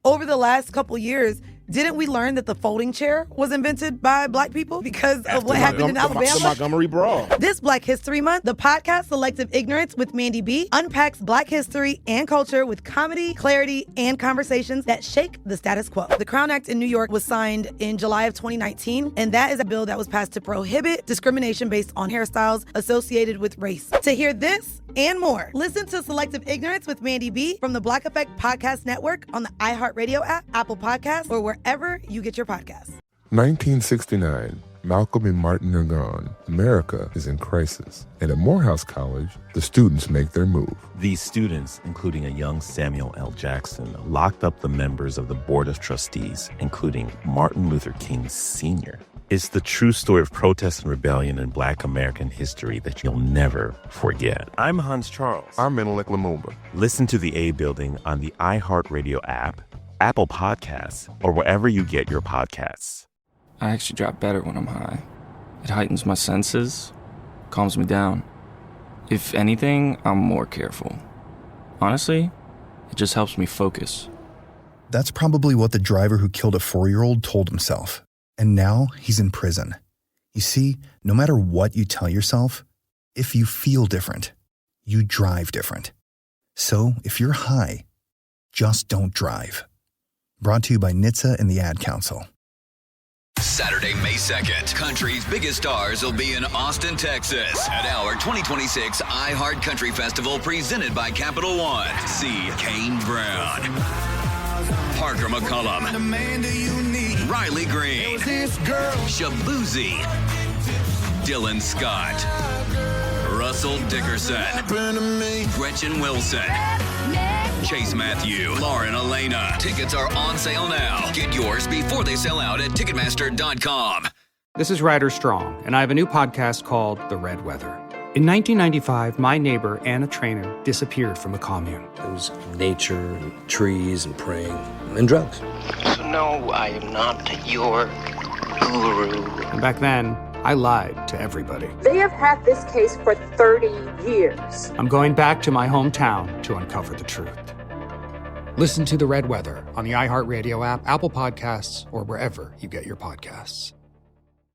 Over the last couple years, didn't we learn that the folding chair was invented by Black people because of what happened in Alabama? The Montgomery Brawl. This Black History Month, the podcast Selective Ignorance with Mandy B unpacks Black history and culture with comedy, clarity, and conversations that shake the status quo. The Crown Act in New York was signed in July of 2019, and that is a bill that was passed to prohibit discrimination based on hairstyles associated with race. To hear this and more, listen to Selective Ignorance with Mandy B from the Black Effect Podcast Network on the iHeartRadio app, Apple Podcasts, or wherever you get your podcasts. 1969. Malcolm and Martin are gone. America is in crisis. And at Morehouse College, the students make their move. These students, including a young Samuel L. Jackson, locked up the members of the Board of Trustees, including Martin Luther King Sr. It's the true story of protest and rebellion in Black American history that you'll never forget. I'm Hans Charles. I'm Menelik Lumumba. Listen to The A Building on the iHeartRadio app, Apple Podcasts, or wherever you get your podcasts. I actually drop better when I'm high. It heightens my senses, calms me down. If anything, I'm more careful. Honestly, it just helps me focus. That's probably what the driver who killed a 4-year-old told himself. And now he's in prison. You see, no matter what you tell yourself, if you feel different, you drive different. So if you're high, just don't drive. Brought to you by NHTSA and the Ad Council. Saturday, May 2nd, country's biggest stars will be in Austin, Texas at our 2026 iHeart Country Festival presented by Capital One. See Kane Brown, Parker McCollum, Riley Green, Shabuzi, Dylan Scott, Russell Dickerson, Gretchen Wilson, Chase Matthew, Lauren Elena. Tickets are on sale now. Get yours before they sell out at Ticketmaster.com. This is Ryder Strong, and I have a new podcast called The Red Weather. In 1995, my neighbor, Anna Trainer, disappeared from a commune. It was nature and trees and praying and drugs. So no, I am not your guru. And back then, I lied to everybody. They have had this case for 30 years. I'm going back to my hometown to uncover the truth. Listen to The Red Weather on the iHeartRadio app, Apple Podcasts, or wherever you get your podcasts.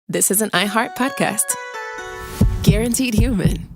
This is an iHeart podcast. Guaranteed Human.